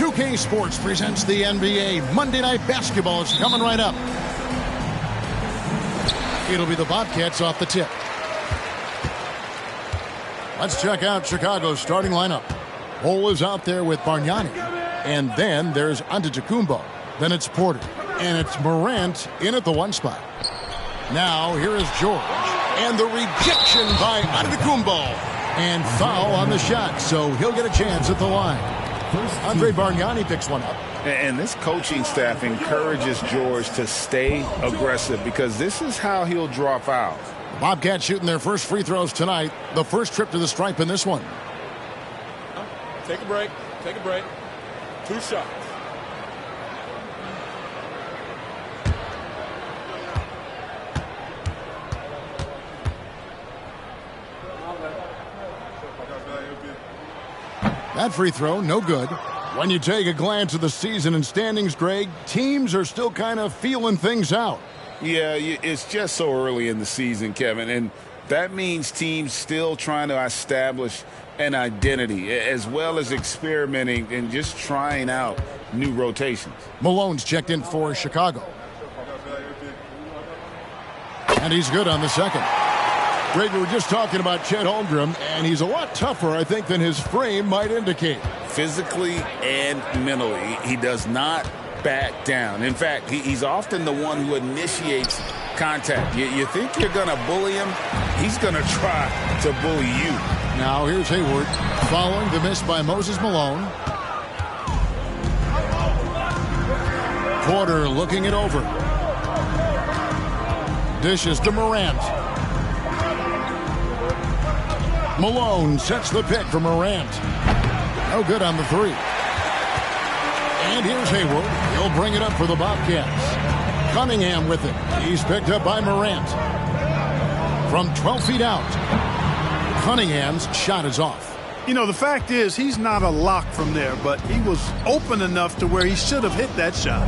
.2K Sports presents the NBA. Monday Night Basketball is coming right up. It'll be the Bobcats off the tip. Let's check out Chicago's starting lineup. Cole is out there with Bargnani. And then there's Antetokounmpo. Then it's Porter. And it's Morant in at the 1 spot. Now here is George. And the rejection by Antetokounmpo. And foul on the shot, so he'll get a chance at the line. Andre Bargnani picks one up. And this coaching staff encourages George to stay aggressive because this is how he'll draw fouls. Bobcats shooting their first free throws tonight. The first trip to the stripe in this one. Take a break. Take a break. 2 shots. That free throw, no good. When you take a glance at the season and standings, Greg, teams are still kind of feeling things out. Yeah, it's just so early in the season, Kevin, and that means teams still trying to establish an identity as well as experimenting and just trying out new rotations. Malone's checked in for Chicago. And he's good on the second. Greg, we were just talking about Chet Holmgren, and he's a lot tougher, I think, than his frame might indicate. Physically and mentally, he does not back down. In fact, he's often the one who initiates contact. You think you're going to bully him, he's going to try to bully you. Now here's Hayward following the miss by Moses Malone. Porter looking it over. Dishes to Morant. Malone sets the pick for Morant. No good on the 3. And here's Hayward. He'll bring it up for the Bobcats. Cunningham with it. He's picked up by Morant. From 12 feet out. Cunningham's shot is off. You know, the fact is he's not a lock from there, but he was open enough to where he should have hit that shot.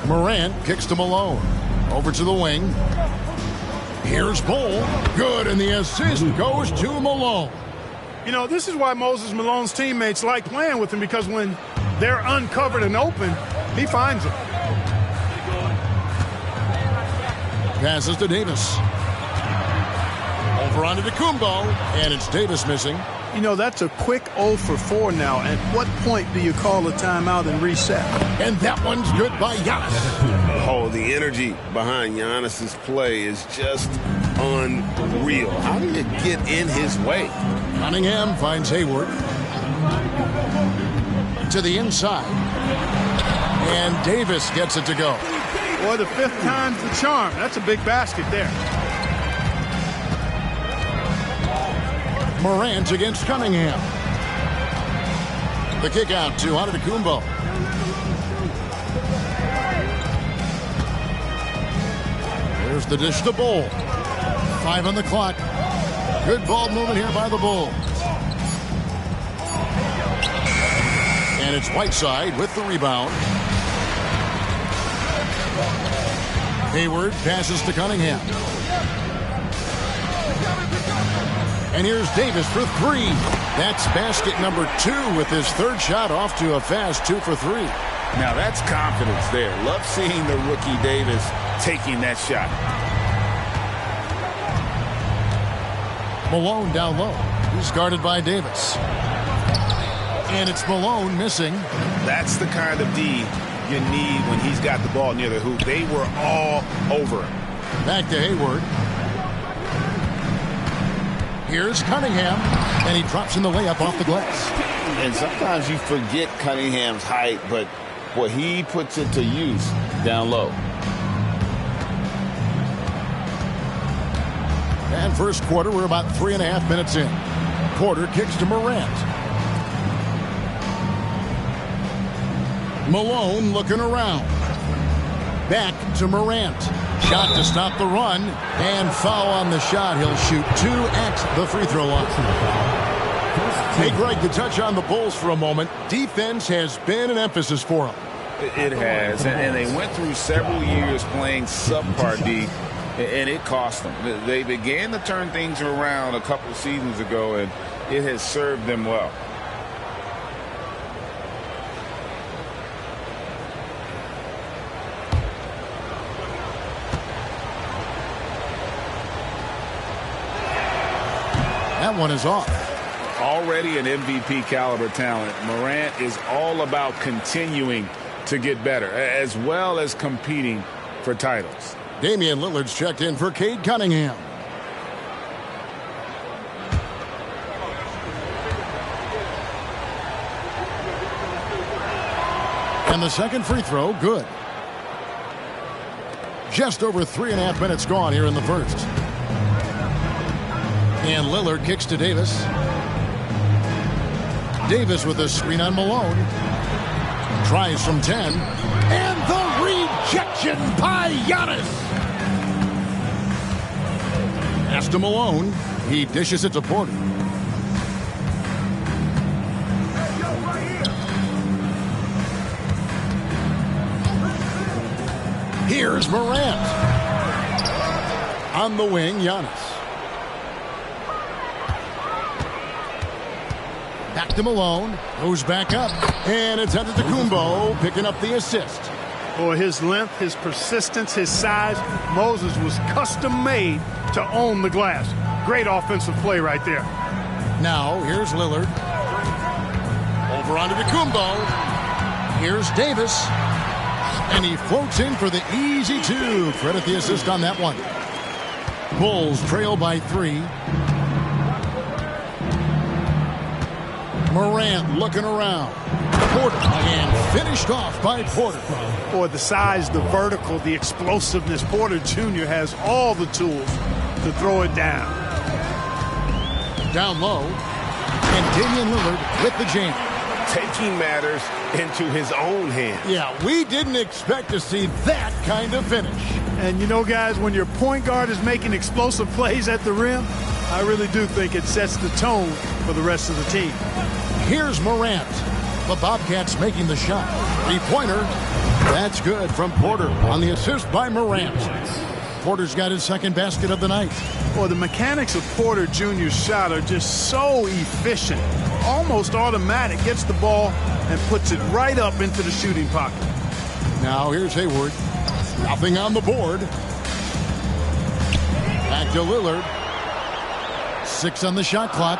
Morant kicks to Malone. Over to the wing. Here's Bull. Good, and the assist goes to Malone. You know, this is why Moses Malone's teammates like playing with him, because when they're uncovered and open, he finds them. Passes to Davis. Over onto Antetokounmpo, and it's Davis missing. You know, that's a quick 0 for 4 now. At what point do you call a timeout and reset? And that one's good by Giannis. Oh, the energy behind Giannis's play is just unreal. How did it get in his way? Cunningham finds Hayward. To the inside. And Davis gets it to go. Boy, the 5th time's the charm. That's a big basket there. Morant against Cunningham. The kick out to Antetokounmpo. There's the dish to Bull. 5 on the clock. Good ball movement here by the Bulls. And it's Whiteside with the rebound. Hayward passes to Cunningham. And here's Davis for 3. That's basket number 2 with his 3rd shot off to a fast 2 for 3. Now that's confidence there. Love seeing the rookie Davis taking that shot. Malone down low. He's guarded by Davis. And it's Malone missing. That's the kind of D you need when he's got the ball near the hoop. They were all over him. Back to Hayward. Here's Cunningham, and he drops in the layup off the glass. And sometimes you forget Cunningham's height, but boy, he puts it to use down low. And first quarter, we're about 3.5 minutes in. Porter kicks to Morant. Malone looking around. Back to Morant. Shot to stop the run, and foul on the shot. He'll shoot 2 at the free throw line. Hey, Greg, to touch on the Bulls for a moment, defense has been an emphasis for them. It has, and they went through several years playing subpar D, and it cost them. They began to turn things around a couple of seasons ago, and it has served them well. That one is off. Already an MVP caliber talent, Morant is all about continuing to get better, as well as competing for titles. Damian Lillard's checked in for Cade Cunningham. And the second free throw, good. Just over 3.5 minutes gone here in the first. And Lillard kicks to Davis. Davis with a screen on Malone. Tries from 10. And the rejection by Giannis. Pass to Malone. He dishes it to Porter. Here's Morant. On the wing, Giannis. Back to Malone. Goes back up. And it's Antetokounmpo picking up the assist. For his length, his persistence, his size, Moses was custom made to own the glass. Great offensive play right there. Now, here's Lillard. Over onto Antetokounmpo. Here's Davis. And he floats in for the easy two. Credit the assist on that one. Bulls trail by 3. Morant looking around. Porter. And finished off by Porter. For the size, the vertical, the explosiveness, Porter Jr. has all the tools to throw it down. Down low. And Damian Lillard with the jam. Taking matters into his own hands. Yeah, we didn't expect to see that kind of finish. And you know, guys, when your point guard is making explosive plays at the rim, I really do think it sets the tone for the rest of the team. Here's Morant. The Bobcats making the shot. 3-pointer. That's good from Porter on the assist by Morant. Porter's got his second basket of the night. Well, the mechanics of Porter Jr.'s shot are just so efficient. Almost automatic. Gets the ball and puts it right up into the shooting pocket. Now here's Hayward. Nothing on the board. Back to Lillard. 6 on the shot clock.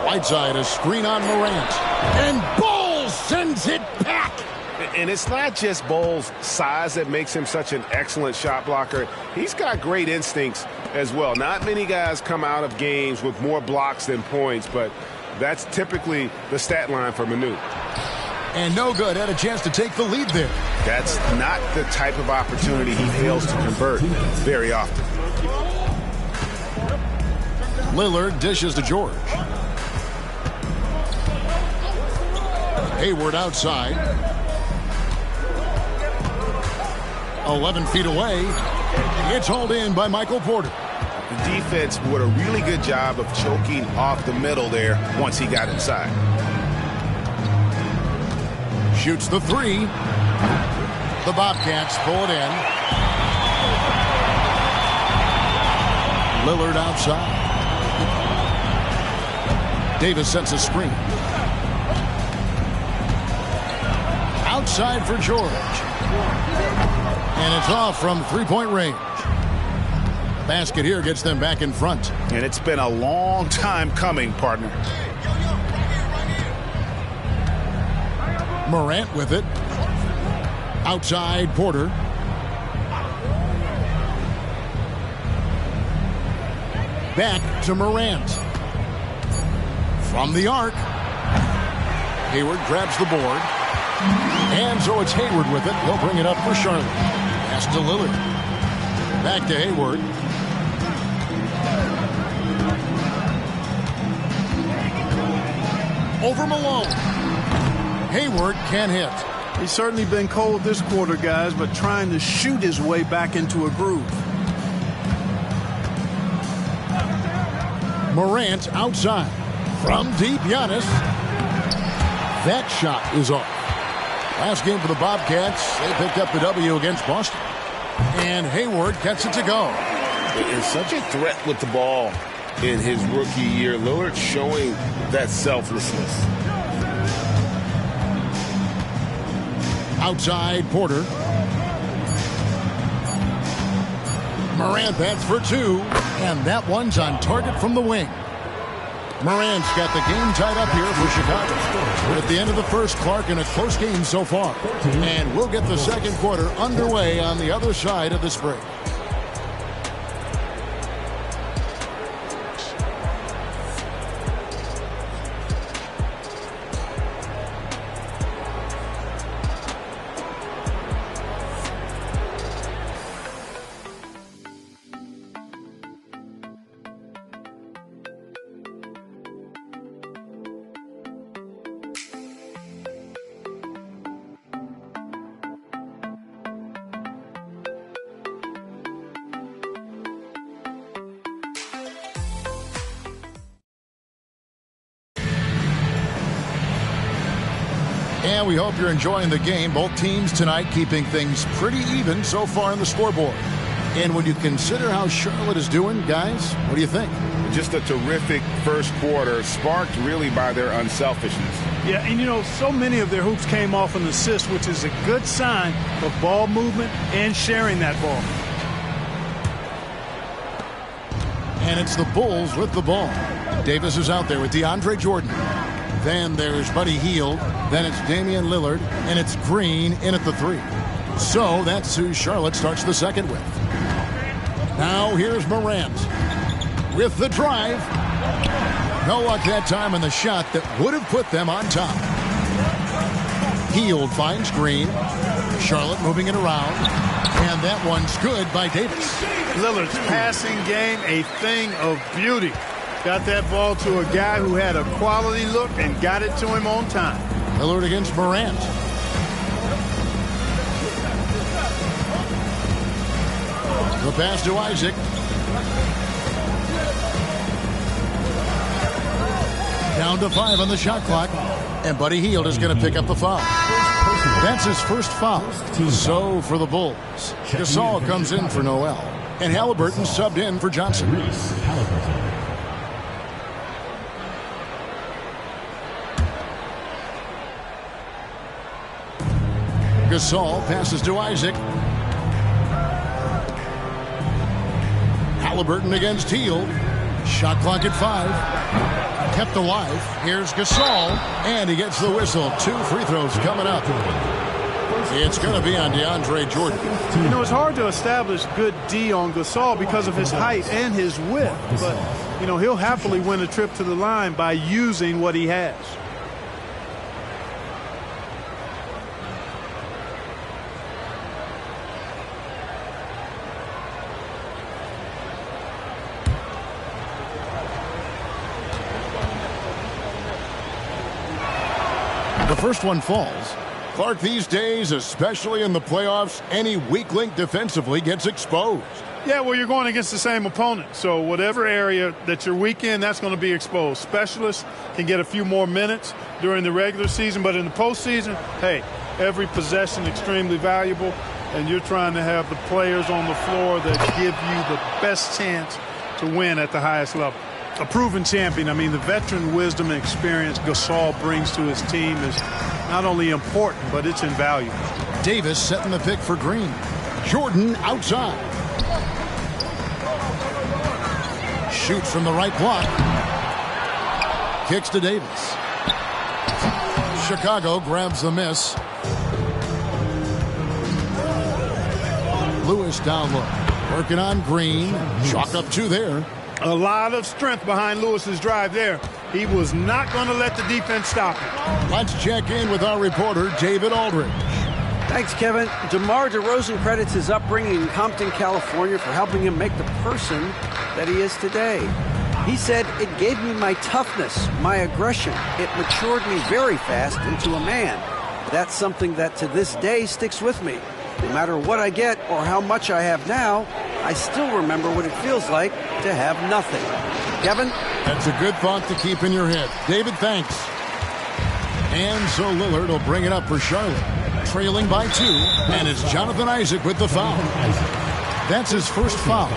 Whiteside, a screen on Morant. And Ball sends it back. And it's not just Ball's size that makes him such an excellent shot blocker. He's got great instincts as well. Not many guys come out of games with more blocks than points, but that's typically the stat line for Manu. And no good. Had a chance to take the lead there. That's not the type of opportunity he fails to convert very often. Lillard dishes to George. Hayward outside. 11 feet away. It's hauled in by Michael Porter. The defense did a really good job of choking off the middle there once he got inside. Shoots the 3. The Bobcats pull it in. Lillard outside. Davis sets a screen. Outside for George. And it's off from 3-point range. Basket here gets them back in front. And it's been a long time coming, partner. Morant with it. Outside Porter. Back to Morant. From the arc. Hayward grabs the board. And so it's Hayward with it. He'll bring it up for Charlotte. Pass to Lillard. Back to Hayward. Over Malone. Hayward can't hit. He's certainly been cold this quarter, guys, but trying to shoot his way back into a groove. Morant outside. From deep, Giannis. That shot is off. Last game for the Bobcats. They picked up the W against Boston. And Hayward gets it to go. He's such a threat with the ball in his rookie year. Lillard showing that selflessness. Outside Porter. Morant bats for 2. And that one's on target from the wing. Morant's got the game tied up here for Chicago. We're at the end of the first, Clark, in a close game so far. And we'll get the second quarter underway on the other side of this break. And we hope you're enjoying the game. Both teams tonight keeping things pretty even so far on the scoreboard. And when you consider how Charlotte is doing, guys, what do you think? Just a terrific first quarter, sparked really by their unselfishness. Yeah, and you know, so many of their hoops came off an assist, which is a good sign of ball movement and sharing that ball. And it's the Bulls with the ball. Davis is out there with DeAndre Jordan. Then there's Buddy Hield. Then it's Damian Lillard. And it's Green in at the 3. So that's who Charlotte starts the second with. Now here's Morant with the drive. No luck that time on the shot that would have put them on top. Hield finds Green. Charlotte moving it around. And that one's good by Davis. Lillard's passing game, a thing of beauty. Got that ball to a guy who had a quality look and got it to him on time. Lillard against Morant. The pass to Isaac. Down to 5 on the shot clock. And Buddy Hield is going to pick up the foul. That's his first foul. So for the Bulls, Gasol comes in for Noel. And Halliburton subbed in for Johnson. Gasol passes to Isaac. Halliburton against Hield. Shot clock at 5. Kept alive. Here's Gasol. And he gets the whistle. 2 free throws coming up. It's going to be on DeAndre Jordan. You know, it's hard to establish good D on Gasol because of his height and his width. But, you know, he'll happily win a trip to the line by using what he has. The first one falls. Clark, these days, especially in the playoffs, any weak link defensively gets exposed. Yeah, well, you're going against the same opponent. So whatever area that you're weak in, that's going to be exposed. Specialists can get a few more minutes during the regular season, but in the postseason, hey, every possession extremely valuable, and you're trying to have the players on the floor that give you the best chance to win at the highest level. A proven champion. I mean, the veteran wisdom and experience Gasol brings to his team is not only important, but it's invaluable. Davis setting the pick for Green. Jordan outside. Shoots from the right block. Kicks to Davis. Chicago grabs the miss. Lewis down low. Working on Green. Chalk up 2 there. A lot of strength behind Lewis's drive there. He was not going to let the defense stop him. Let's check in with our reporter, David Aldridge. Thanks, Kevin. DeMar DeRozan credits his upbringing in Compton, California for helping him make the person that he is today. He said, "It gave me my toughness, my aggression. It matured me very fast into a man. That's something that to this day sticks with me. No matter what I get or how much I have now, I still remember what it feels like to have nothing." Kevin? That's a good thought to keep in your head. David, thanks. And so Lillard will bring it up for Charlotte. Trailing by 2, and it's Jonathan Isaac with the foul. That's his first foul.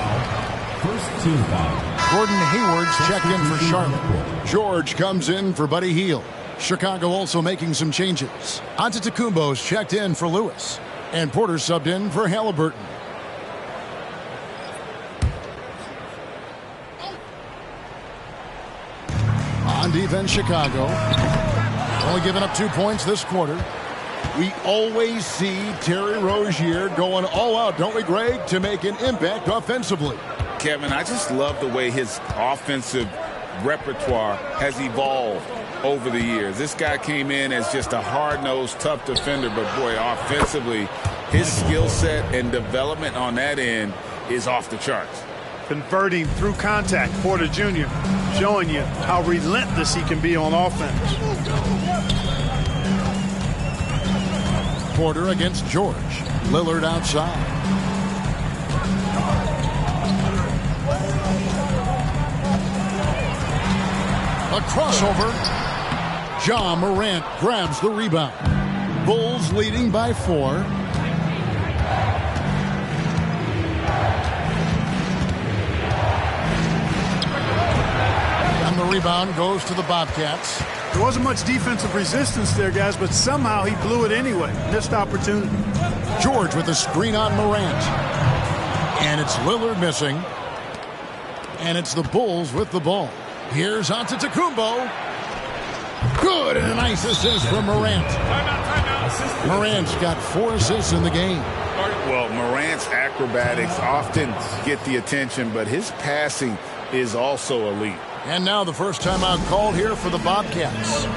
First team foul. Gordon Hayward's checked in for Charlotte. George comes in for Buddy Hield. Chicago also making some changes. Antetokounmpo's checked in for Lewis. And Porter subbed in for Halliburton. on defense, Chicago. Only giving up 2 points this quarter. We always see Terry Rozier going all out, don't we, Greg, to make an impact offensively. Kevin, I just love the way his offensive repertoire has evolved over the years. This guy came in as just a hard-nosed, tough defender, but boy, offensively, his skill set and development on that end is off the charts. Converting through contact, Porter Jr. showing you how relentless he can be on offense. Porter against George. Lillard outside. A crossover. Ja Morant grabs the rebound. Bulls leading by 4. And the rebound goes to the Bobcats. There wasn't much defensive resistance there, guys, but somehow he blew it anyway. Missed opportunity. George with a screen on Morant. And it's Lillard missing. And it's the Bulls with the ball. Here's Antetokounmpo. Good, and a nice assist from Morant. Morant's got 4 assists in the game. Well, Morant's acrobatics often get the attention, but his passing is also elite. And now the first timeout called here for the Bobcats.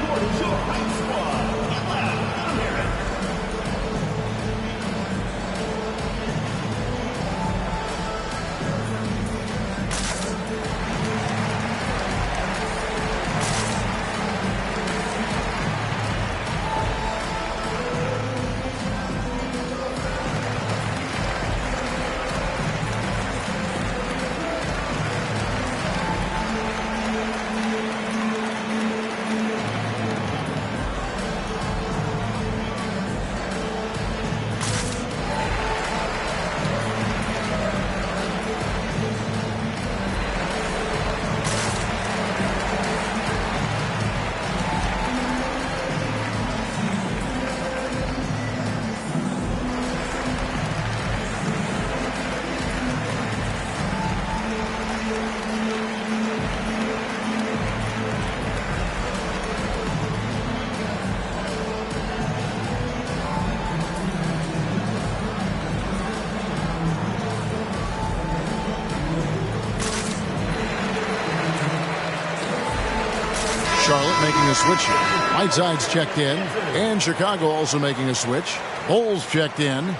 Charlotte making a switch here. Whiteside's checked in. And Chicago also making a switch. Bulls checked in.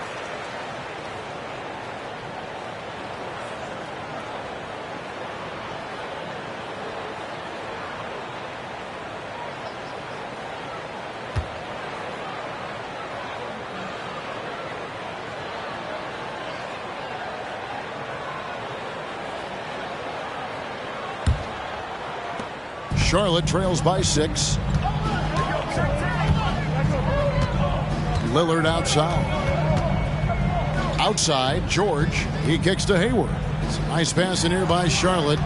Charlotte trails by 6. Lillard outside. Outside, George. He kicks to Hayward. It's a nice pass in here by Charlotte.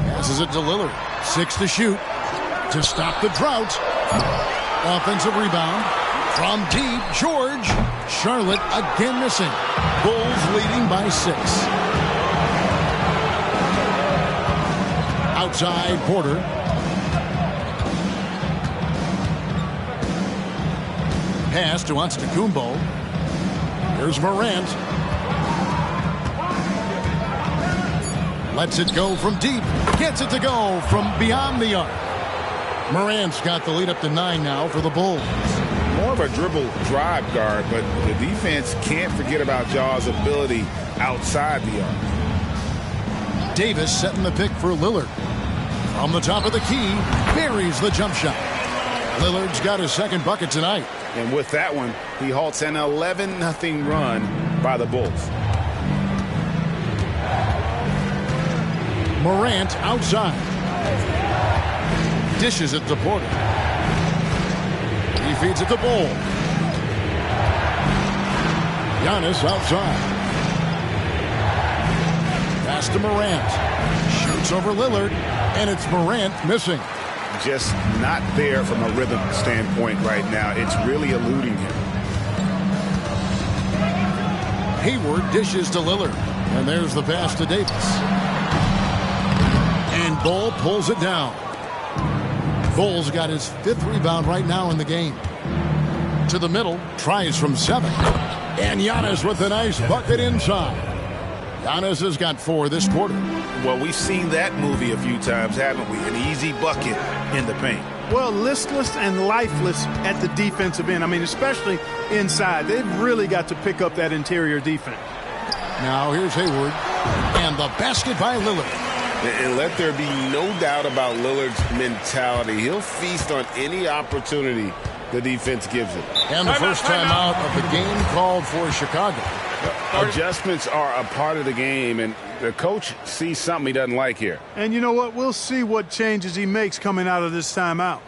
Passes it to Lillard. 6 to shoot. To stop the drought. Offensive rebound. From deep, George. Charlotte again missing. Bulls leading by 6. Outside, Porter. Pass to Antetokounmpo. Here's Morant. Lets it go from deep. Gets it to go from beyond the arc. Morant's got the lead up to 9 now for the Bulls. More of a dribble drive guard, but the defense can't forget about Ja's ability outside the arc. Davis setting the pick for Lillard. From the top of the key, buries the jump shot. Lillard's got his second bucket tonight. And with that one, he halts an 11-0 run by the Bulls. Morant outside. Dishes it to Porter. He feeds it to Bol. Giannis outside. Pass to Morant. Shoots over Lillard. And it's Morant missing. Just not there from a rhythm standpoint right now. It's really eluding him. Hayward dishes to Lillard. And there's the pass to Davis. And And Bull pulls it down. Bull's got his 5th rebound right now in the game. To the middle, tries from 7. And Giannis with a nice bucket inside. Giannis has got 4 this quarter. Well, we've seen that movie a few times, haven't we? An easy bucket in the paint. Well, listless and lifeless at the defensive end. I mean, especially inside. They've really got to pick up that interior defense. Now here's Hayward. And the basket by Lillard. And let there be no doubt about Lillard's mentality. He'll feast on any opportunity the defense gives him. And the first timeout of the game called for Chicago. Adjustments are a part of the game, and the coach sees something he doesn't like here. And you know what? We'll see what changes he makes coming out of this timeout.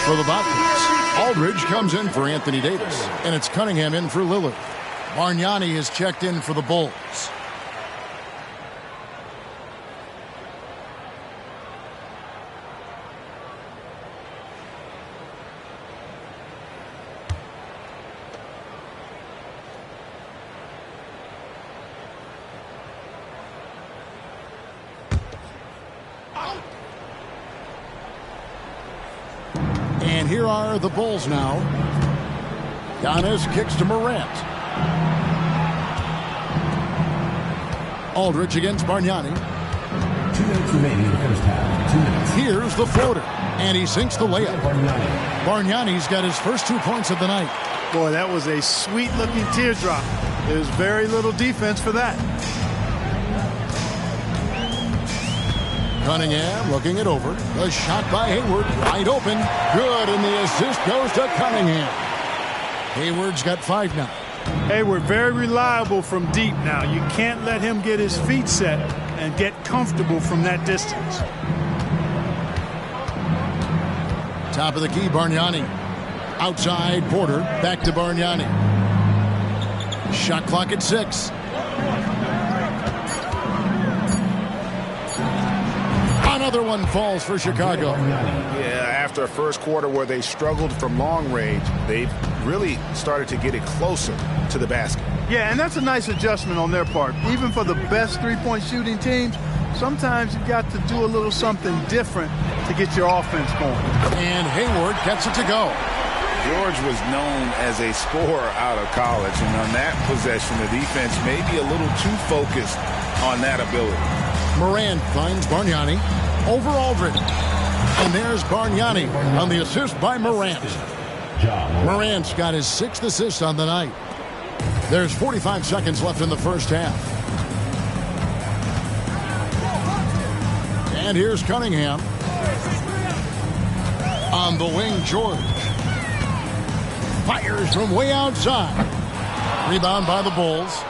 For the Bobcats, Aldridge comes in for Anthony Davis, and it's Cunningham in for Lillard. Bargnani is checked in for the Bulls. And here are the Bulls now. Giannis kicks to Morant. Aldridge against Bargnani. 2 minutes remaining in the first half. 2 minutes. Here's the floater. And he sinks the layup. Bargnani's got his first 2 points of the night. Boy, that was a sweet-looking teardrop. There's very little defense for that. Cunningham looking it over. The shot by Hayward. Wide open. Good, and the assist goes to Cunningham. Hayward's got 5 now. Hayward very reliable from deep now. You can't let him get his feet set and get comfortable from that distance. Top of the key, Bargnani. Outside, Porter. Back to Bargnani. Shot clock at 6. Another one falls for Chicago. Yeah, after a first quarter where they struggled from long range, they've really started to get it closer to the basket. Yeah, and that's a nice adjustment on their part. Even for the best three-point shooting teams, sometimes you've got to do a little something different to get your offense going. And Hayward gets it to go. George was known as a scorer out of college, and on that possession, the defense may be a little too focused on that ability. Morant finds Bargnani over Aldridge. And there's Bargnani on the assist by Morant. Morant's got his 6th assist on the night. There's 45 seconds left in the first half. And here's Cunningham. On the wing, George. Fires from way outside. Rebound by the Bulls.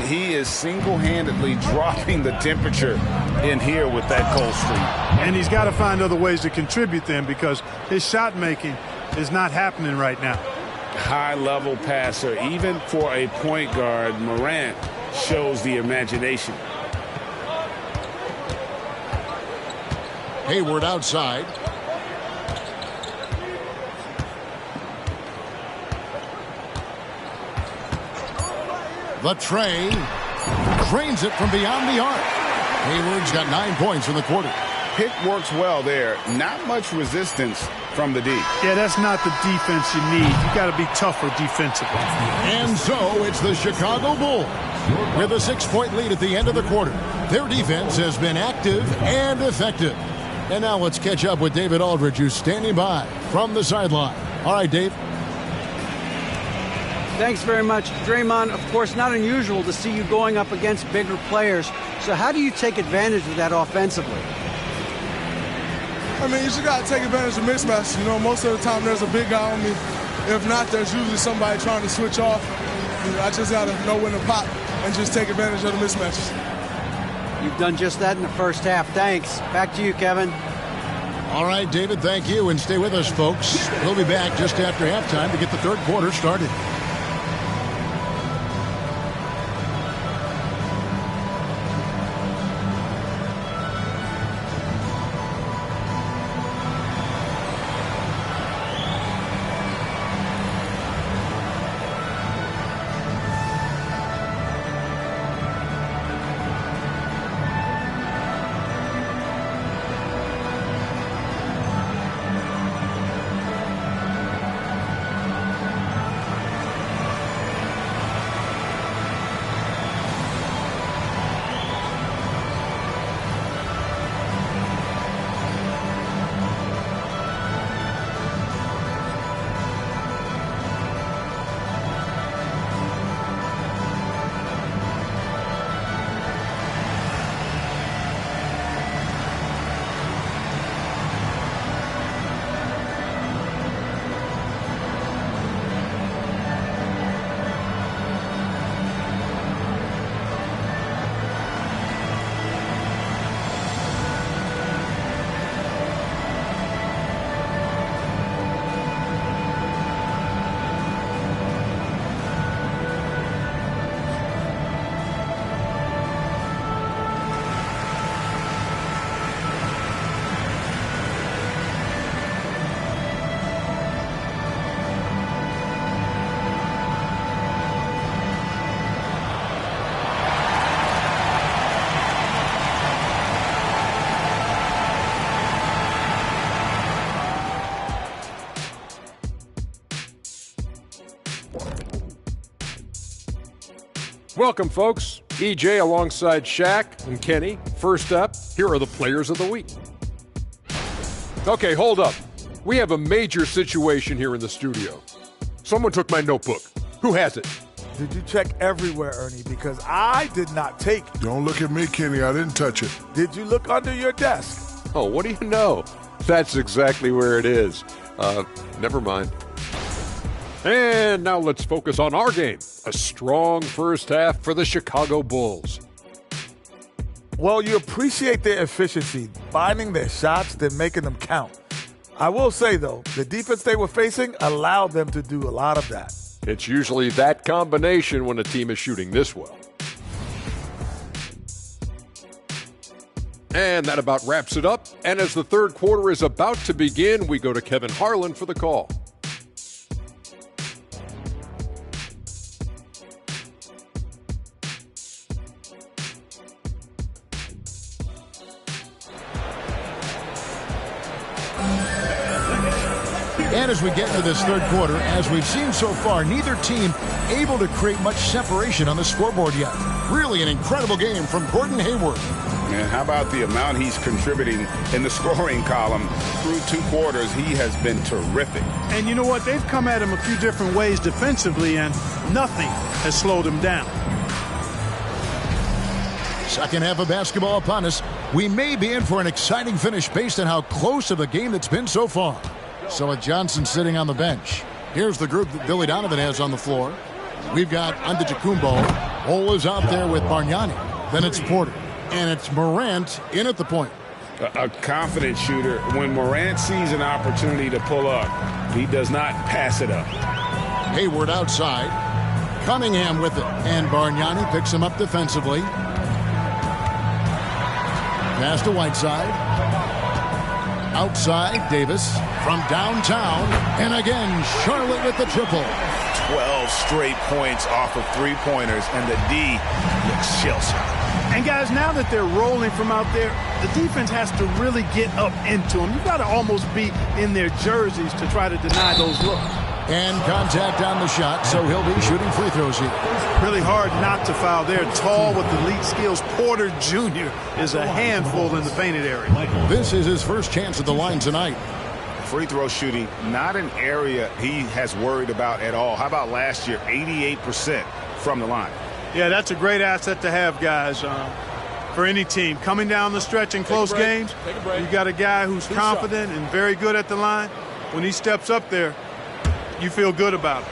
He is single-handedly dropping the temperature in here with that cold streak. And he's got to find other ways to contribute then, because his shot making is not happening right now. High-level passer. Even for a point guard, Morant shows the imagination. Hayward outside. The tray. drains it from beyond the arc. Hayward's got 9 points in the quarter. Pick works well there. Not much resistance from the D. Yeah, that's not the defense you need. You got to be tougher defensively. And so it's the Chicago Bulls with a 6-point lead at the end of the quarter. Their defense has been active and effective. And now let's catch up with David Aldridge, who's standing by from the sideline. All right, Dave. Thanks very much. Draymond, of course, not unusual to see you going up against bigger players. So how do you take advantage of that offensively? I mean, you just got to take advantage of mismatch. You know, most of the time there's a big guy on me. If not, there's usually somebody trying to switch off. You know, I just got to know when to pop and just take advantage of the mismatches. You've done just that in the first half. Thanks. Back to you, Kevin. All right, David, thank you. And stay with us, folks. We'll be back just after halftime to get the third quarter started. Welcome, folks. EJ alongside Shaq and Kenny. First up, here are the players of the week. Okay, hold up. We have a major situation here in the studio. Someone took my notebook. Who has it? Did you check everywhere, Ernie? Because I did not take it. Don't look at me, Kenny. I didn't touch it. Did you look under your desk? Oh, what do you know? That's exactly where it is. Never mind. And now let's focus on our game. A strong first half for the Chicago Bulls. Well, you appreciate their efficiency, finding their shots, then making them count. I will say, though, the defense they were facing allowed them to do a lot of that. It's usually that combination when a team is shooting this well. And that about wraps it up. And as the third quarter is about to begin, we go to Kevin Harlan for the call. And as we get into this third quarter, as we've seen so far, neither team able to create much separation on the scoreboard yet. Really an incredible game from Gordon Hayward. And how about the amount he's contributing in the scoring column through 2 quarters? He has been terrific. And you know what? They've come at him a few different ways defensively, and nothing has slowed him down. Second half of basketball upon us. We may be in for an exciting finish based on how close of a game it's been so far. So with Johnson sitting on the bench, here's the group that Billy Donovan has on the floor. We've got Antetokounmpo. Ole is out there with Bargnani. Then it's Porter. And it's Morant in at the point. A confident shooter. When Morant sees an opportunity to pull up, he does not pass it up. Hayward outside. Cunningham with it. And Bargnani picks him up defensively. Pass to Whiteside. Outside, Davis from downtown. And again, Charlotte with the triple. 12 straight points off of three-pointers, and the D looks shell-shocked. And guys, now that they're rolling from out there, the defense has to really get up into them. You've got to almost be in their jerseys to try to deny those looks. And contact on the shot, so he'll be shooting free throws here. Really hard not to foul there. Tall with elite skills. Porter Jr. is a handful in the painted area. This is his first chance at the line tonight. Free throw shooting, not an area he has worried about at all. How about last year, 88% from the line? Yeah, that's a great asset to have, guys, for any team. Coming down the stretch in close games, you got a guy who's confident and very good at the line. When he steps up there, you feel good about it.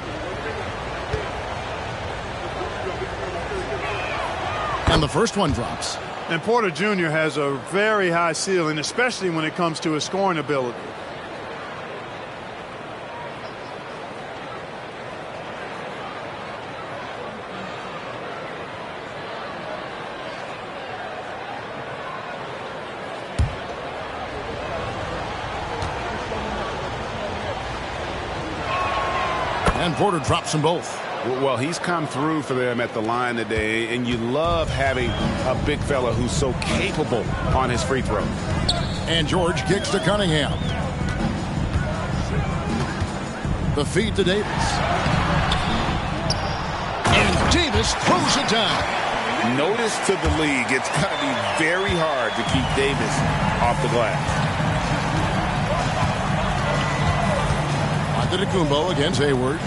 And the first one drops. And Porter Jr. has a very high ceiling, especially when it comes to his scoring ability. And Porter drops them both. Well, he's come through for them at the line today, and you love having a big fella who's so capable on his free throw. And George kicks to Cunningham. The feed to Davis. And Davis throws it down. Notice to the league, it's going to be very hard to keep Davis off the glass. Antetokounmpo against Hayward.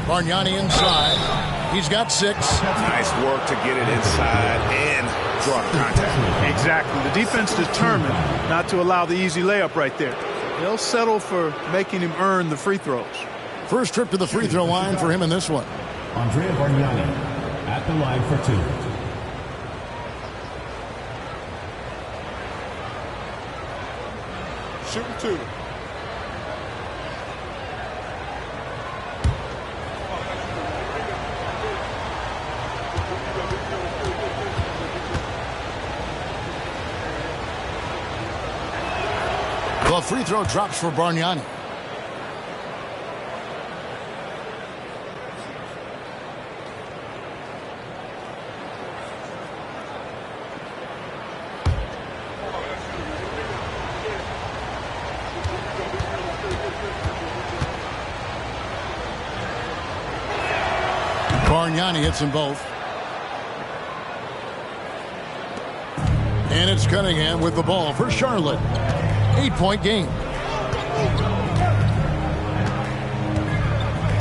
Bargnani inside. He's got 6. Nice work to get it inside and draw the contact. Exactly. The defense determined not to allow the easy layup right there. They'll settle for making him earn the free throws. First trip to the free throw line for him in this one. Andrea Bargnani at the line for 2. Shooting 2. The free throw drops for Bargnani. Bargnani hits them both. And it's Cunningham with the ball for Charlotte. 8-point game.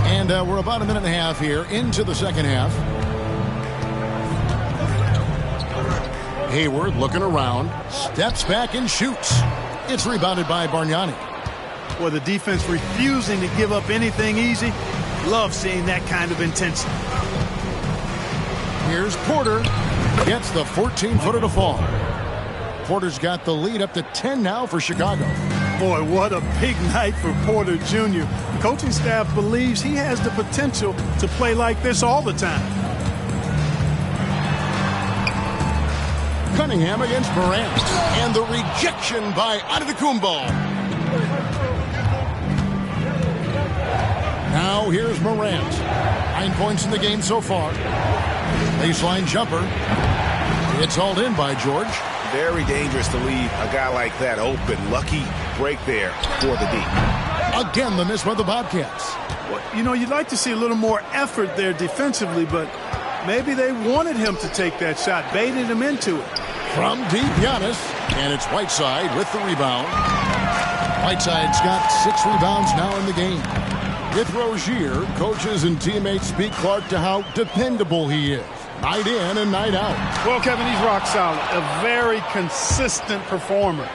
And we're about a minute and a half here into the second half. Hayward looking around, steps back and shoots. It's rebounded by Bargnani. Well, the defense refusing to give up anything easy. Love seeing that kind of intensity. Here's Porter. Gets the 14-footer to fall. Porter's got the lead up to 10 now for Chicago. Boy, what a big night for Porter Jr. The coaching staff believes he has the potential to play like this all the time. Cunningham against Morant. And the rejection by Antetokounmpo. Now here's Morant. 9 points in the game so far. Baseline jumper. It's hauled in by George. Very dangerous to leave a guy like that open. Lucky break there for the D. Again, the miss by the Bobcats. Well, you know, you'd like to see a little more effort there defensively, but maybe they wanted him to take that shot, baited him into it. From deep, Giannis. And it's Whiteside with the rebound. Whiteside's got 6 rebounds now in the game. With Rozier, coaches and teammates speak Clark to how dependable he is. Night in and night out. Well, Kevin, he's rock solid. A very consistent performer.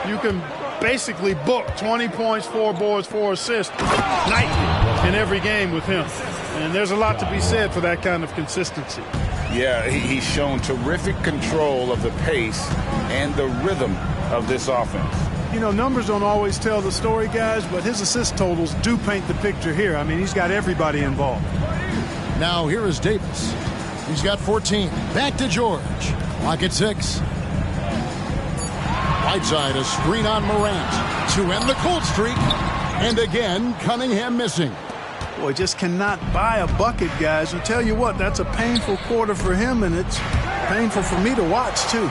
You can basically book 20 points, 4 boards, 4 assists nightly in every game with him. And there's a lot to be said for that kind of consistency. Yeah, he's shown terrific control of the pace and the rhythm of this offense. You know, numbers don't always tell the story, guys, but his assist totals do paint the picture here. I mean, he's got everybody involved. Now here is Davis. He's got 14. Back to George. Clock at 6. Whiteside, a screen on Morant to end the cold streak. And again, Cunningham missing. Boy, just cannot buy a bucket, guys. I'll tell you what, that's a painful quarter for him, and it's painful for me to watch, too.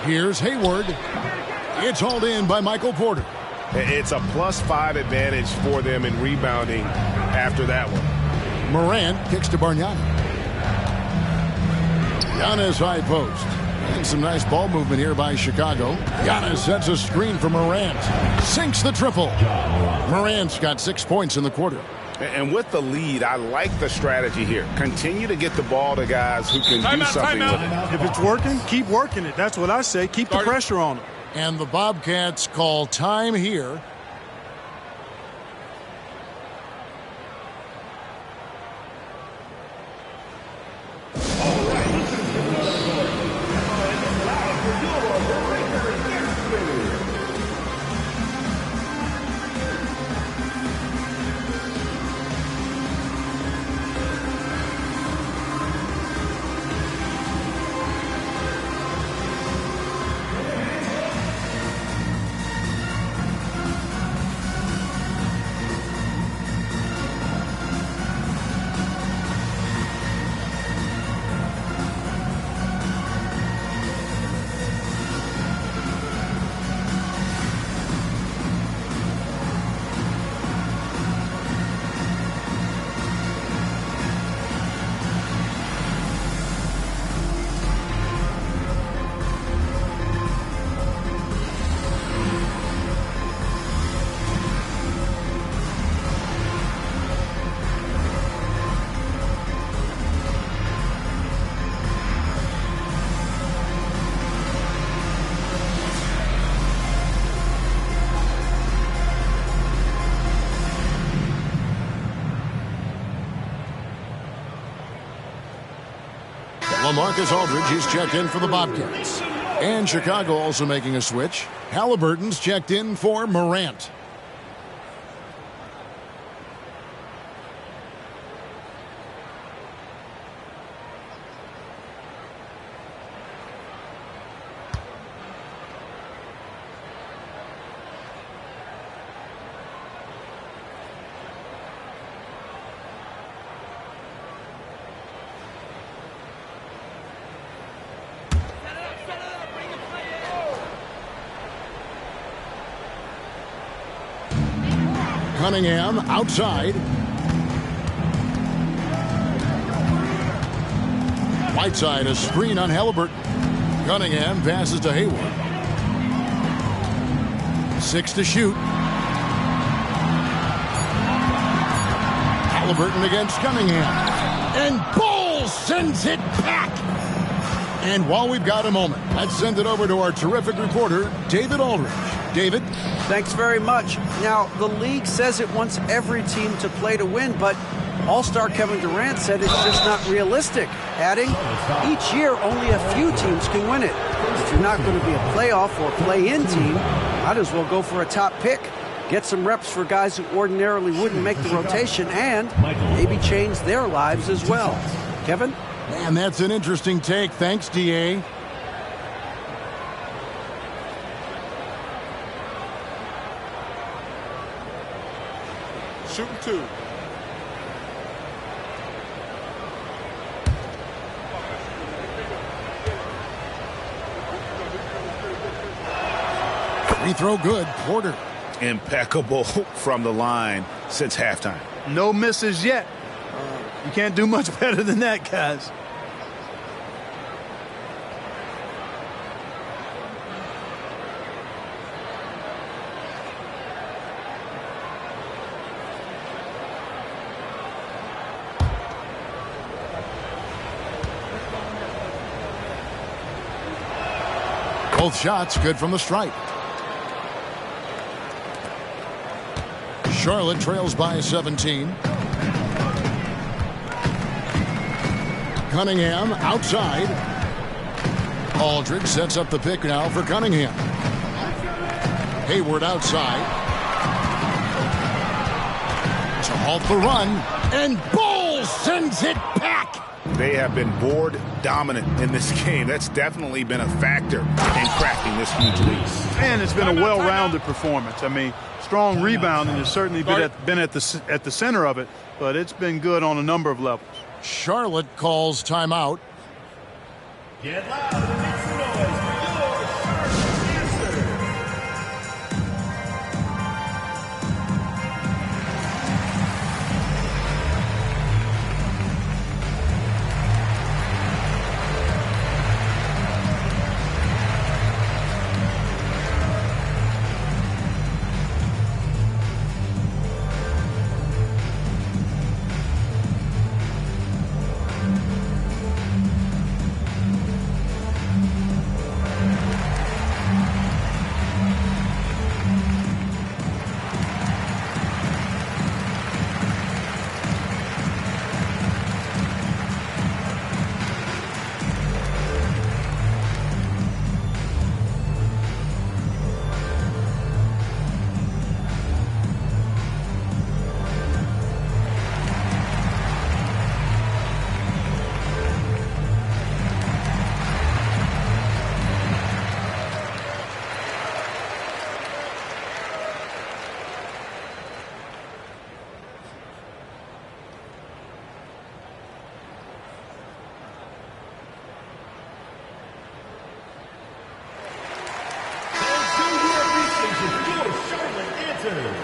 Here's Hayward. It's hauled in by Michael Porter. It's a +5 advantage for them in rebounding after that one. Morant kicks to Bargnani. Giannis high post. And some nice ball movement here by Chicago. Giannis sets a screen for Morant. Sinks the triple. Morant's got 6 points in the quarter. And with the lead, I like the strategy here. Continue to get the ball to guys who can do something with it. If it's working, keep working it. That's what I say. Keep the pressure on them. And the Bobcats call time here. LaMarcus Aldridge is checked in for the Bobcats. And Chicago also making a switch. Halliburton's checked in for Morant. Cunningham outside. Whiteside, a screen on Halliburton. Cunningham passes to Hayward. 6 to shoot. Halliburton against Cunningham. And Ball sends it back. And while we've got a moment, let's send it over to our terrific reporter, David Aldridge. David? Thanks very much. Now, the league says it wants every team to play to win, but All-Star Kevin Durant said it's just not realistic, adding, each year only a few teams can win it. If you're not going to be a playoff or play-in team, might as well go for a top pick. Get some reps for guys who ordinarily wouldn't make the rotation and maybe change their lives as well. Kevin? Man, that's an interesting take. Thanks, D.A. Shooting 2. Free throw good. Porter. Impeccable from the line since halftime. No misses yet. You can't do much better than that, guys. Both shots good from the stripe. Charlotte trails by 17. Cunningham outside. Aldridge sets up the pick now for Cunningham. Hayward outside. To halt the run. And Ball sends it back. they have been board dominant in this game. That's definitely been a factor in cracking this huge lead. And it's been a well-rounded performance. I mean, strong rebounding has certainly been at the center of it, but it's been good on a number of levels. Charlotte calls timeout. Get loud and make some noise for your Charlotte answer.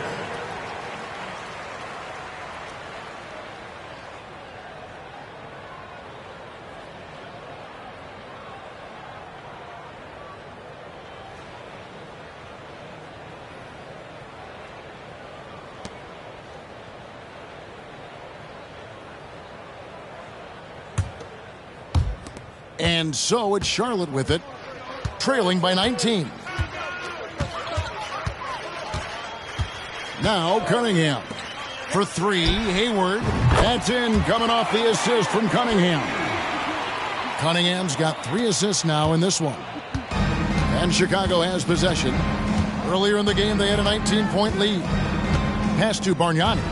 And so it's Charlotte with it, trailing by 19. Now Cunningham for three. Hayward. That's in, coming off the assist from Cunningham. Cunningham's got 3 assists now in this one. And Chicago has possession. Earlier in the game, they had a 19-point lead. Pass to Bargnani.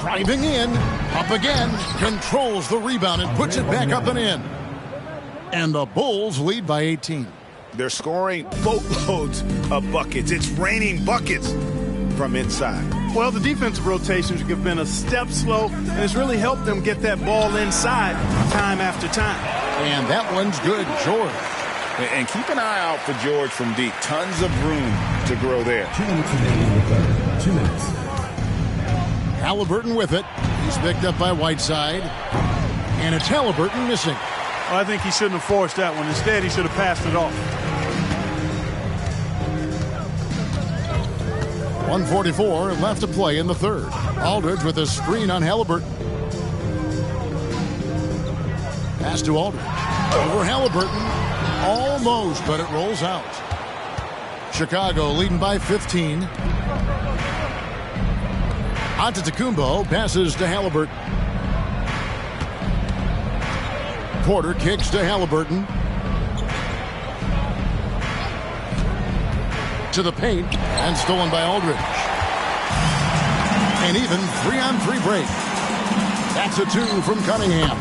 Driving in, up again, controls the rebound and puts it back up and in. And the Bulls lead by 18. They're scoring boatloads of buckets. It's raining buckets from inside. Well, the defensive rotations have been a step slow, and it's really helped them get that ball inside time after time. And that one's good, George. And keep an eye out for George from deep. Tons of room to grow there. 2 minutes remaining in the third. 2 minutes. Halliburton with it. He's picked up by Whiteside. And it's Halliburton missing. Well, I think he shouldn't have forced that one. Instead, he should have passed it off. 1:44 left to play in the third. Aldridge with a screen on Halliburton. Pass to Aldridge. Over Halliburton. Almost, but it rolls out. Chicago leading by 15. Antetokounmpo passes to Halliburton. Porter kicks to Halliburton. To the paint and stolen by Aldridge. An even 3-on-3 break. That's a 2 from Cunningham.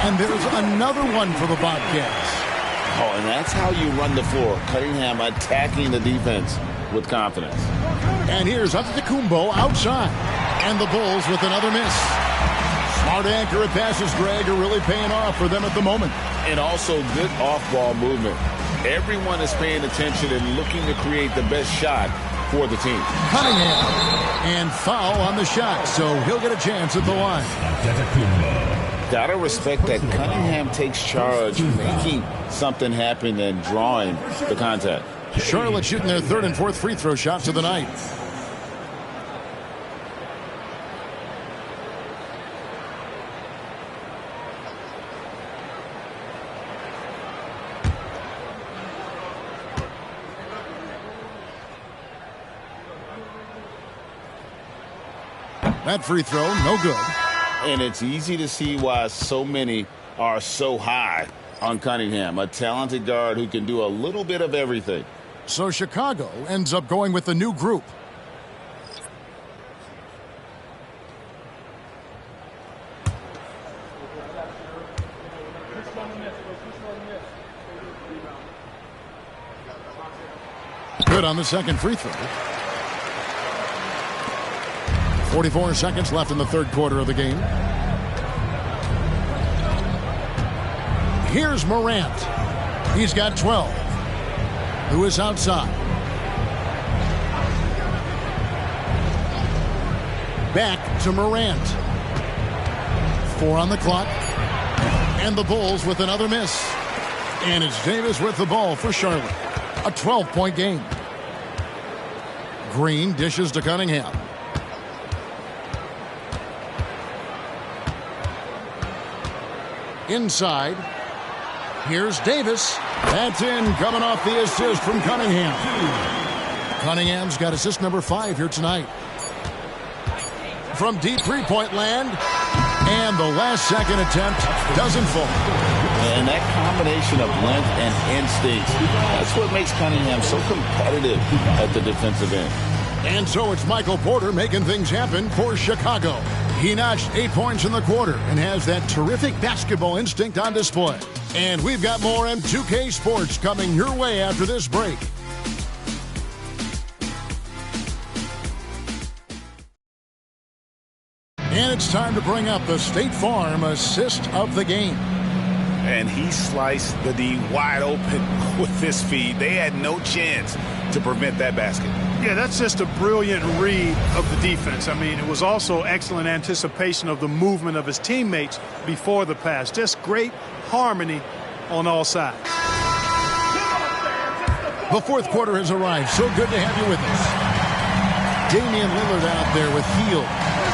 And there's another one for the Bobcats. Oh, and that's how you run the floor. Cunningham attacking the defense with confidence. And here's Antetokounmpo outside. And the Bulls with another miss. Smart accurate passes, Greg, are really paying off for them at the moment. And also good off-ball movement. Everyone is paying attention and looking to create the best shot for the team. Cunningham. And foul on the shot, so he'll get a chance at the line. Gotta respect that Cunningham takes charge, making something happen and drawing the contact. Charlotte shooting their third and fourth free throw shots of the night. That free throw, no good. And it's easy to see why so many are so high on Cunningham, a talented guard who can do a little bit of everything. So Chicago ends up going with the new group. Good on the second free throw. 44 seconds left in the third quarter of the game. Here's Morant. He's got 12. Lewis outside. Back to Morant. 4 on the clock. And the Bulls with another miss. And it's Davis with the ball for Charlotte. A 12-point game. Green dishes to Cunningham. Inside. Here's Davis. That's in, coming off the assist from Cunningham. Cunningham's got assist number 5 here tonight. From deep three-point land. And the last-second attempt doesn't fall. And that combination of length and instincts, that's what makes Cunningham so competitive at the defensive end. And so it's Michael Porter making things happen for Chicago. He notched 8 points in the quarter and has that terrific basketball instinct on display. And we've got more M2K Sports coming your way after this break. And it's time to bring up the State Farm assist of the game. And he sliced the D wide open with this feed. They had no chance to prevent that basket. Yeah, that's just a brilliant read of the defense. I mean, it was also excellent anticipation of the movement of his teammates before the pass. Just great harmony on all sides. The fourth quarter has arrived. So good to have you with us. Damian Lillard out there with Hield.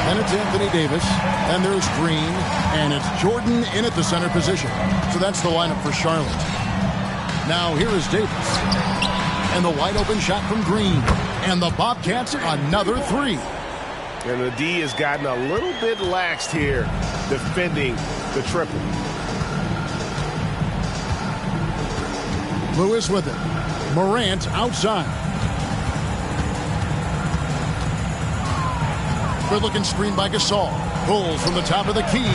And it's Anthony Davis, and there's Green, and it's Jordan in at the center position. So that's the lineup for Charlotte. Now here is Davis. And the wide open shot from Green. And the Bobcats another 3. And the D has gotten a little bit laxed here defending the triple. Lewis with it. Morant outside. Good looking screen by Gasol. Pulls from the top of the key.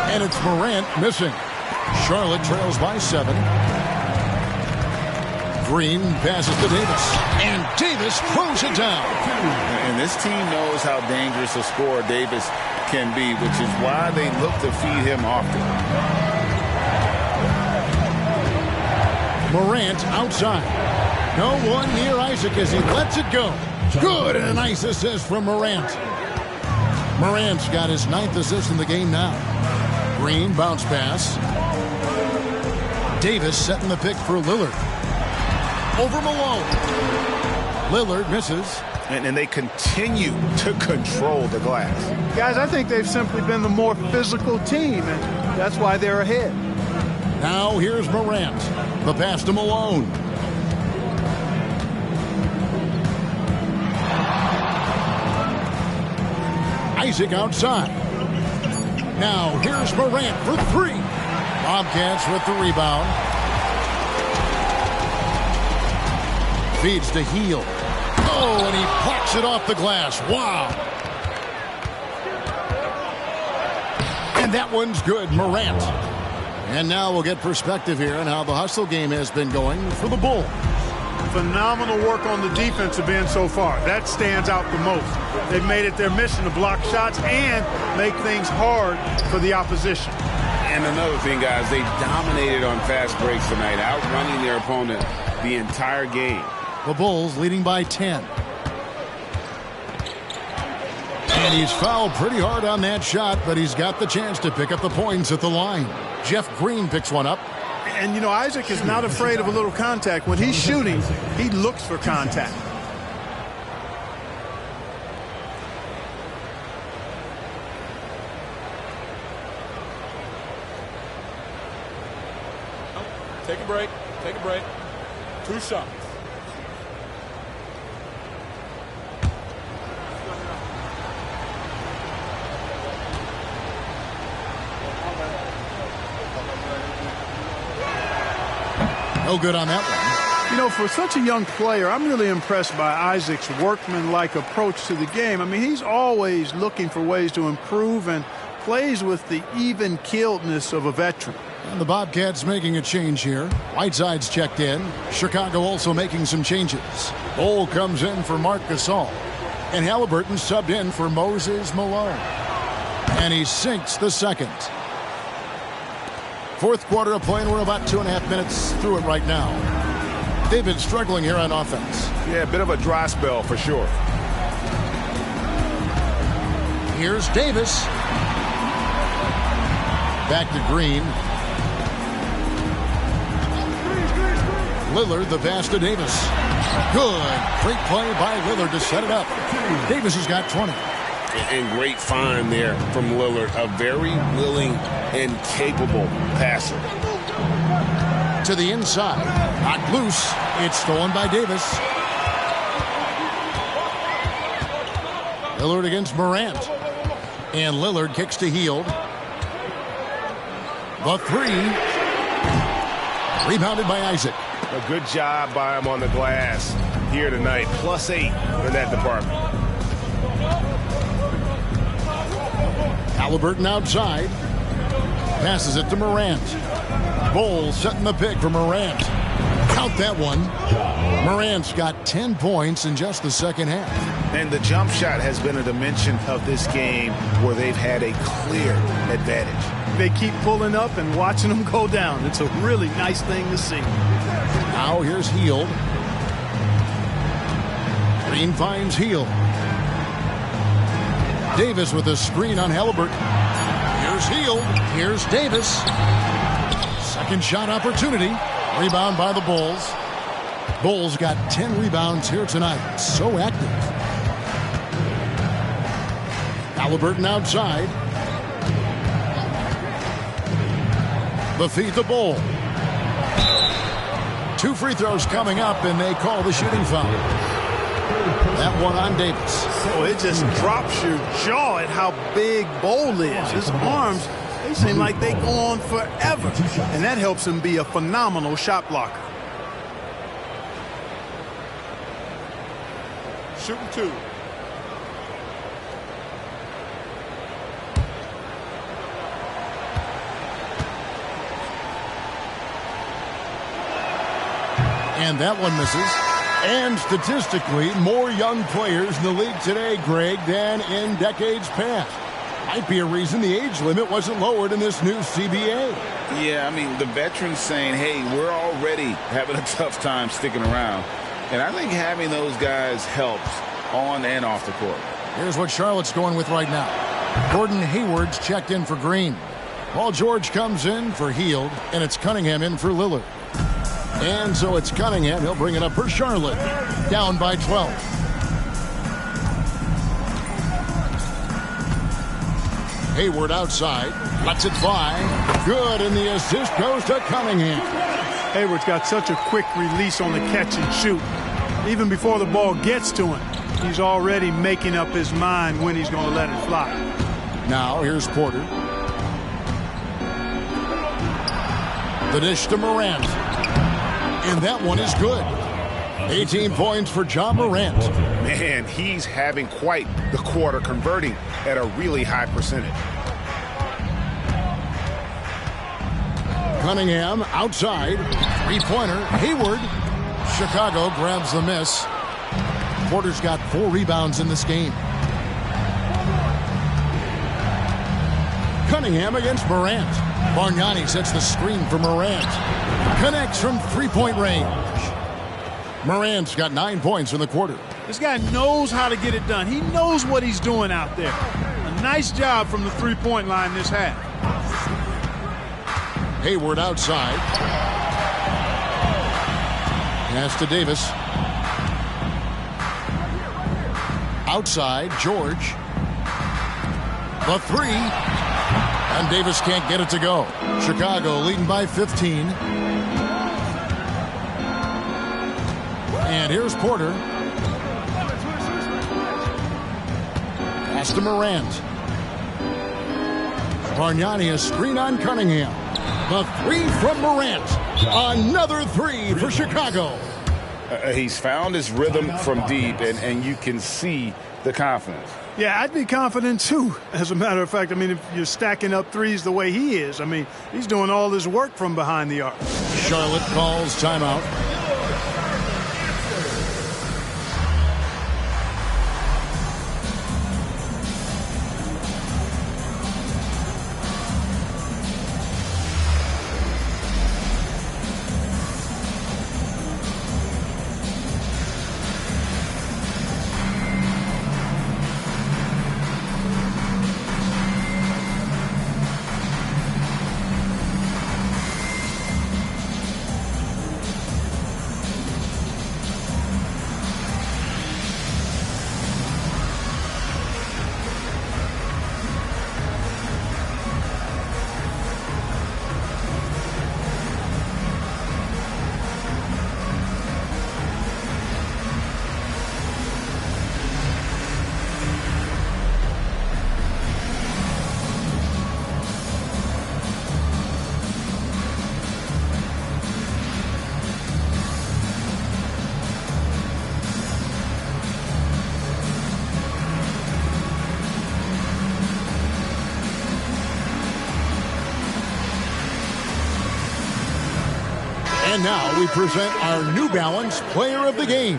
And it's Morant missing. Charlotte trails by 7. Green passes to Davis. And Davis throws it down. And this team knows how dangerous a scorer Davis can be, which is why they look to feed him often. Morant outside. No one near Isaac as he lets it go. Good, and a nice assist from Morant. Morant's got his 9th assist in the game now. Green bounce pass. Davis setting the pick for Lillard. Over Malone. Lillard misses. And they continue to control the glass. Guys, I think they've simply been the more physical team, and that's why they're ahead. Now here's Morant. The pass to Malone. Isaac outside. Now here's Morant for 3. Bobcats with the rebound. Feeds to Hield. Oh, and he plucks it off the glass. Wow. And that one's good, Morant. And now we'll get perspective here on how the hustle game has been going for the Bulls. Phenomenal work on the defensive end so far. That stands out the most. They've made it their mission to block shots and make things hard for the opposition. And another thing, guys, they dominated on fast breaks tonight, outrunning their opponent the entire game. The Bulls leading by 10. And he's fouled pretty hard on that shot, but he's got the chance to pick up the points at the line. Jeff Green picks one up. And, you know, Isaac is not afraid of a little contact. When he's shooting, he looks for contact. Take a break. Take a break. 2 shots. No good on that one. You know, for such a young player, I'm really impressed by Isaac's workmanlike approach to the game. I mean, he's always looking for ways to improve and plays with the even-keeledness of a veteran. And the Bobcats making a change here. Whiteside's checked in. Chicago also making some changes. Bol comes in for Marc Gasol. And Halliburton subbed in for Moses Malone. And he sinks the second. Fourth quarter of play, and we're about 2.5 minutes through it right now. David struggling here on offense. Yeah, a bit of a dry spell for sure. Here's Davis. Back to Green. Lillard, the pass to Davis. Good. Great play by Lillard to set it up. Davis has got 20. And great find there from Lillard. A very willing and capable passer. To the inside. Knocked loose. It's stolen by Davis. Lillard against Morant. And Lillard kicks to Hield. The three. Rebounded by Isaac. A good job by him on the glass here tonight. +8 in that department. Halliburton outside. Passes it to Morant. Bol setting the pick for Morant. Count that one. Morant's got 10 points in just the second half. And the jump shot has been a dimension of this game where they've had a clear advantage. They keep pulling up and watching them go down. It's a really nice thing to see. Now here's Hield. Green finds Hield. Davis with a screen on Halliburton. Here's Hield. Here's Davis. Second shot opportunity. Rebound by the Bulls. Bulls got 10 rebounds here tonight. So active. Halliburton outside. The feed the Bol. 2 free throws coming up, and they call the shooting foul. That one on Davis. Oh, it just drops your jaw at how big Bol is. His arms, they seem like they go on forever. And that helps him be a phenomenal shot blocker. Shooting 2. And that one misses. And statistically, more young players in the league today, Greg, than in decades past. Might be a reason the age limit wasn't lowered in this new CBA. Yeah, I mean, the veterans saying, hey, we're already having a tough time sticking around. And I think having those guys helps on and off the court. Here's what Charlotte's going with right now. Gordon Hayward's checked in for Green. Paul George comes in for Hield, and it's Cunningham in for Lillard. And so it's Cunningham. He'll bring it up for Charlotte. Down by 12. Hayward outside. Lets it fly. Good, and the assist goes to Cunningham. Hayward's got such a quick release on the catch and shoot. Even before the ball gets to him, he's already making up his mind when he's going to let it fly. Now here's Porter. The dish to Morant. And that one is good. 18 points for Ja Morant. Man, he's having quite the quarter, converting at a really high percentage. Cunningham outside. Three-pointer. Hayward. Chicago grabs the miss. Porter's got 4 rebounds in this game. Cunningham against Morant. Bargnani sets the screen for Morant. Connects from three-point range. Morant's got 9 points in the quarter. This guy knows how to get it done. He knows what he's doing out there. A nice job from the three-point line this half. Hayward outside. Pass to Davis. Outside, George. The three. And Davis can't get it to go. Chicago leading by 15. And here's Porter. Pass to Morant. Bargnani a screen on Cunningham. The three from Morant. Another three for Chicago. He's found his rhythm from deep, and you can see the confidence. Yeah, I'd be confident too. As a matter of fact, I mean, if you're stacking up threes the way he is, I mean, he's doing all this work from behind the arc. Charlotte calls timeout. And now we present our New Balance Player of the Game,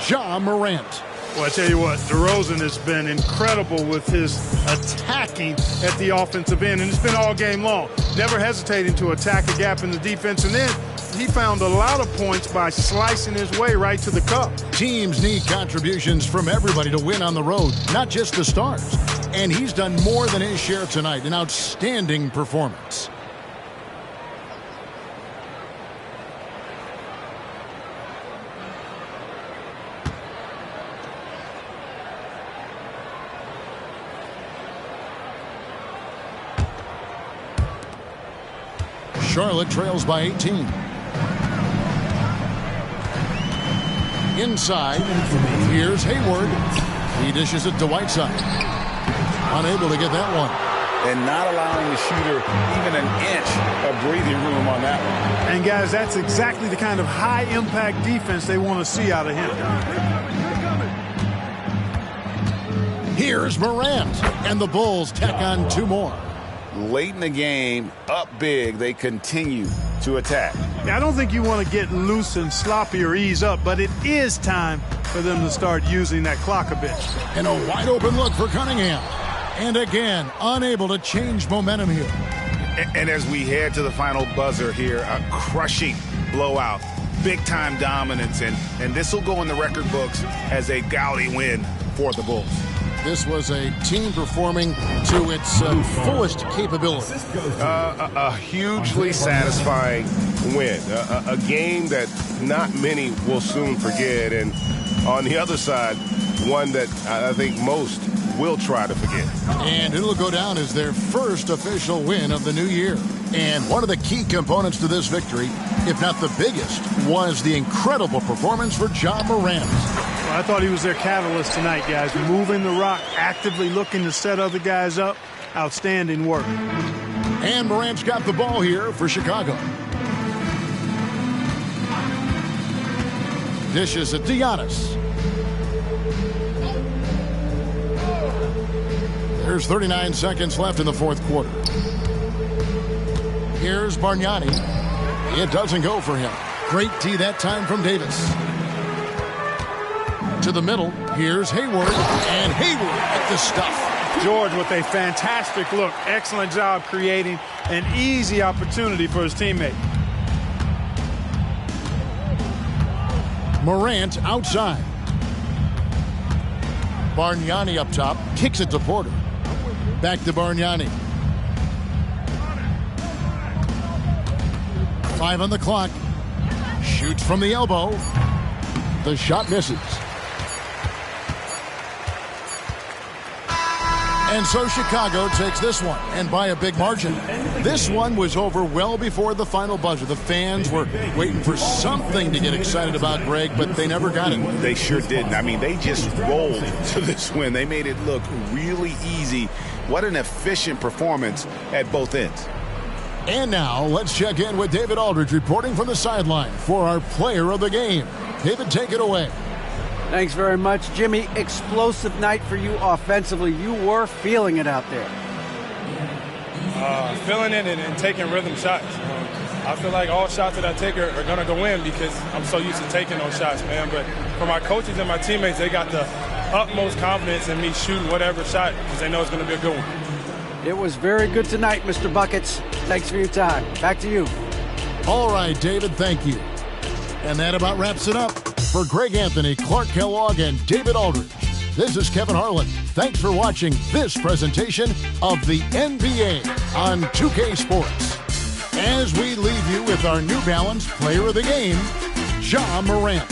Ja Morant. Well, I tell you what, DeRozan has been incredible with his attacking at the offensive end, and it's been all game long. Never hesitating to attack a gap in the defense, and then he found a lot of points by slicing his way right to the cup. Teams need contributions from everybody to win on the road, not just the stars. And he's done more than his share tonight, an outstanding performance. Charlotte trails by 18. Inside, here's Hayward. He dishes it to Whiteside. Unable to get that one. And not allowing the shooter even an inch of breathing room on that one. And guys, that's exactly the kind of high-impact defense they want to see out of him. Here's Morant, and the Bulls tack on two more. Late in the game, up big, they continue to attack. Yeah, I don't think you want to get loose and sloppy or ease up, but it is time for them to start using that clock a bit. And a wide open look for Cunningham. And again, unable to change momentum here. And as we head to the final buzzer here, a crushing blowout, big-time dominance, and this will go in the record books as a gaudy win for the Bulls. This was a team performing to its fullest capability. A hugely satisfying win. A game that not many will soon forget. And on the other side, one that I think most will try to forget. And it'll go down as their first official win of the new year. And one of the key components to this victory, if not the biggest, was the incredible performance for Ja Morant. Well, I thought he was their catalyst tonight, guys. Moving the rock, actively looking to set other guys up. Outstanding work. And Morant's got the ball here for Chicago. Dishes it to Giannis. There's 39 seconds left in the fourth quarter. Here's Bargnani. It doesn't go for him. Great D that time from Davis. To the middle, here's Hayward, and Hayward at the stuff. George with a fantastic look. Excellent job creating an easy opportunity for his teammate. Morant outside. Bargnani up top, kicks it to Porter. Back to Bargnani. 5 on the clock. Shoots from the elbow. The shot misses. And so Chicago takes this one, and by a big margin. This one was over well before the final buzzer. The fans were waiting for something to get excited about, Greg, but they never got it. They sure didn't. I mean, they just rolled to this win. They made it look really easy. What an efficient performance at both ends. And now let's check in with David Aldridge reporting from the sideline for our player of the game. David, take it away. Thanks very much, Jimmy. Explosive night for you offensively. You were feeling it out there. Feeling it and taking rhythm shots. I feel like all shots that I take are going to go in because I'm so used to taking those shots, man. But for my coaches and my teammates, they got the utmost confidence in me shooting whatever shot because they know it's going to be a good one. It was very good tonight, Mr. Buckets. Thanks for your time. Back to you. All right, David, thank you. And that about wraps it up. For Greg Anthony, Clark Kellogg, and David Aldridge, this is Kevin Harlan. Thanks for watching this presentation of the NBA on 2K Sports. As we leave you with our New Balance Player of the Game, Ja Morant.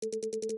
you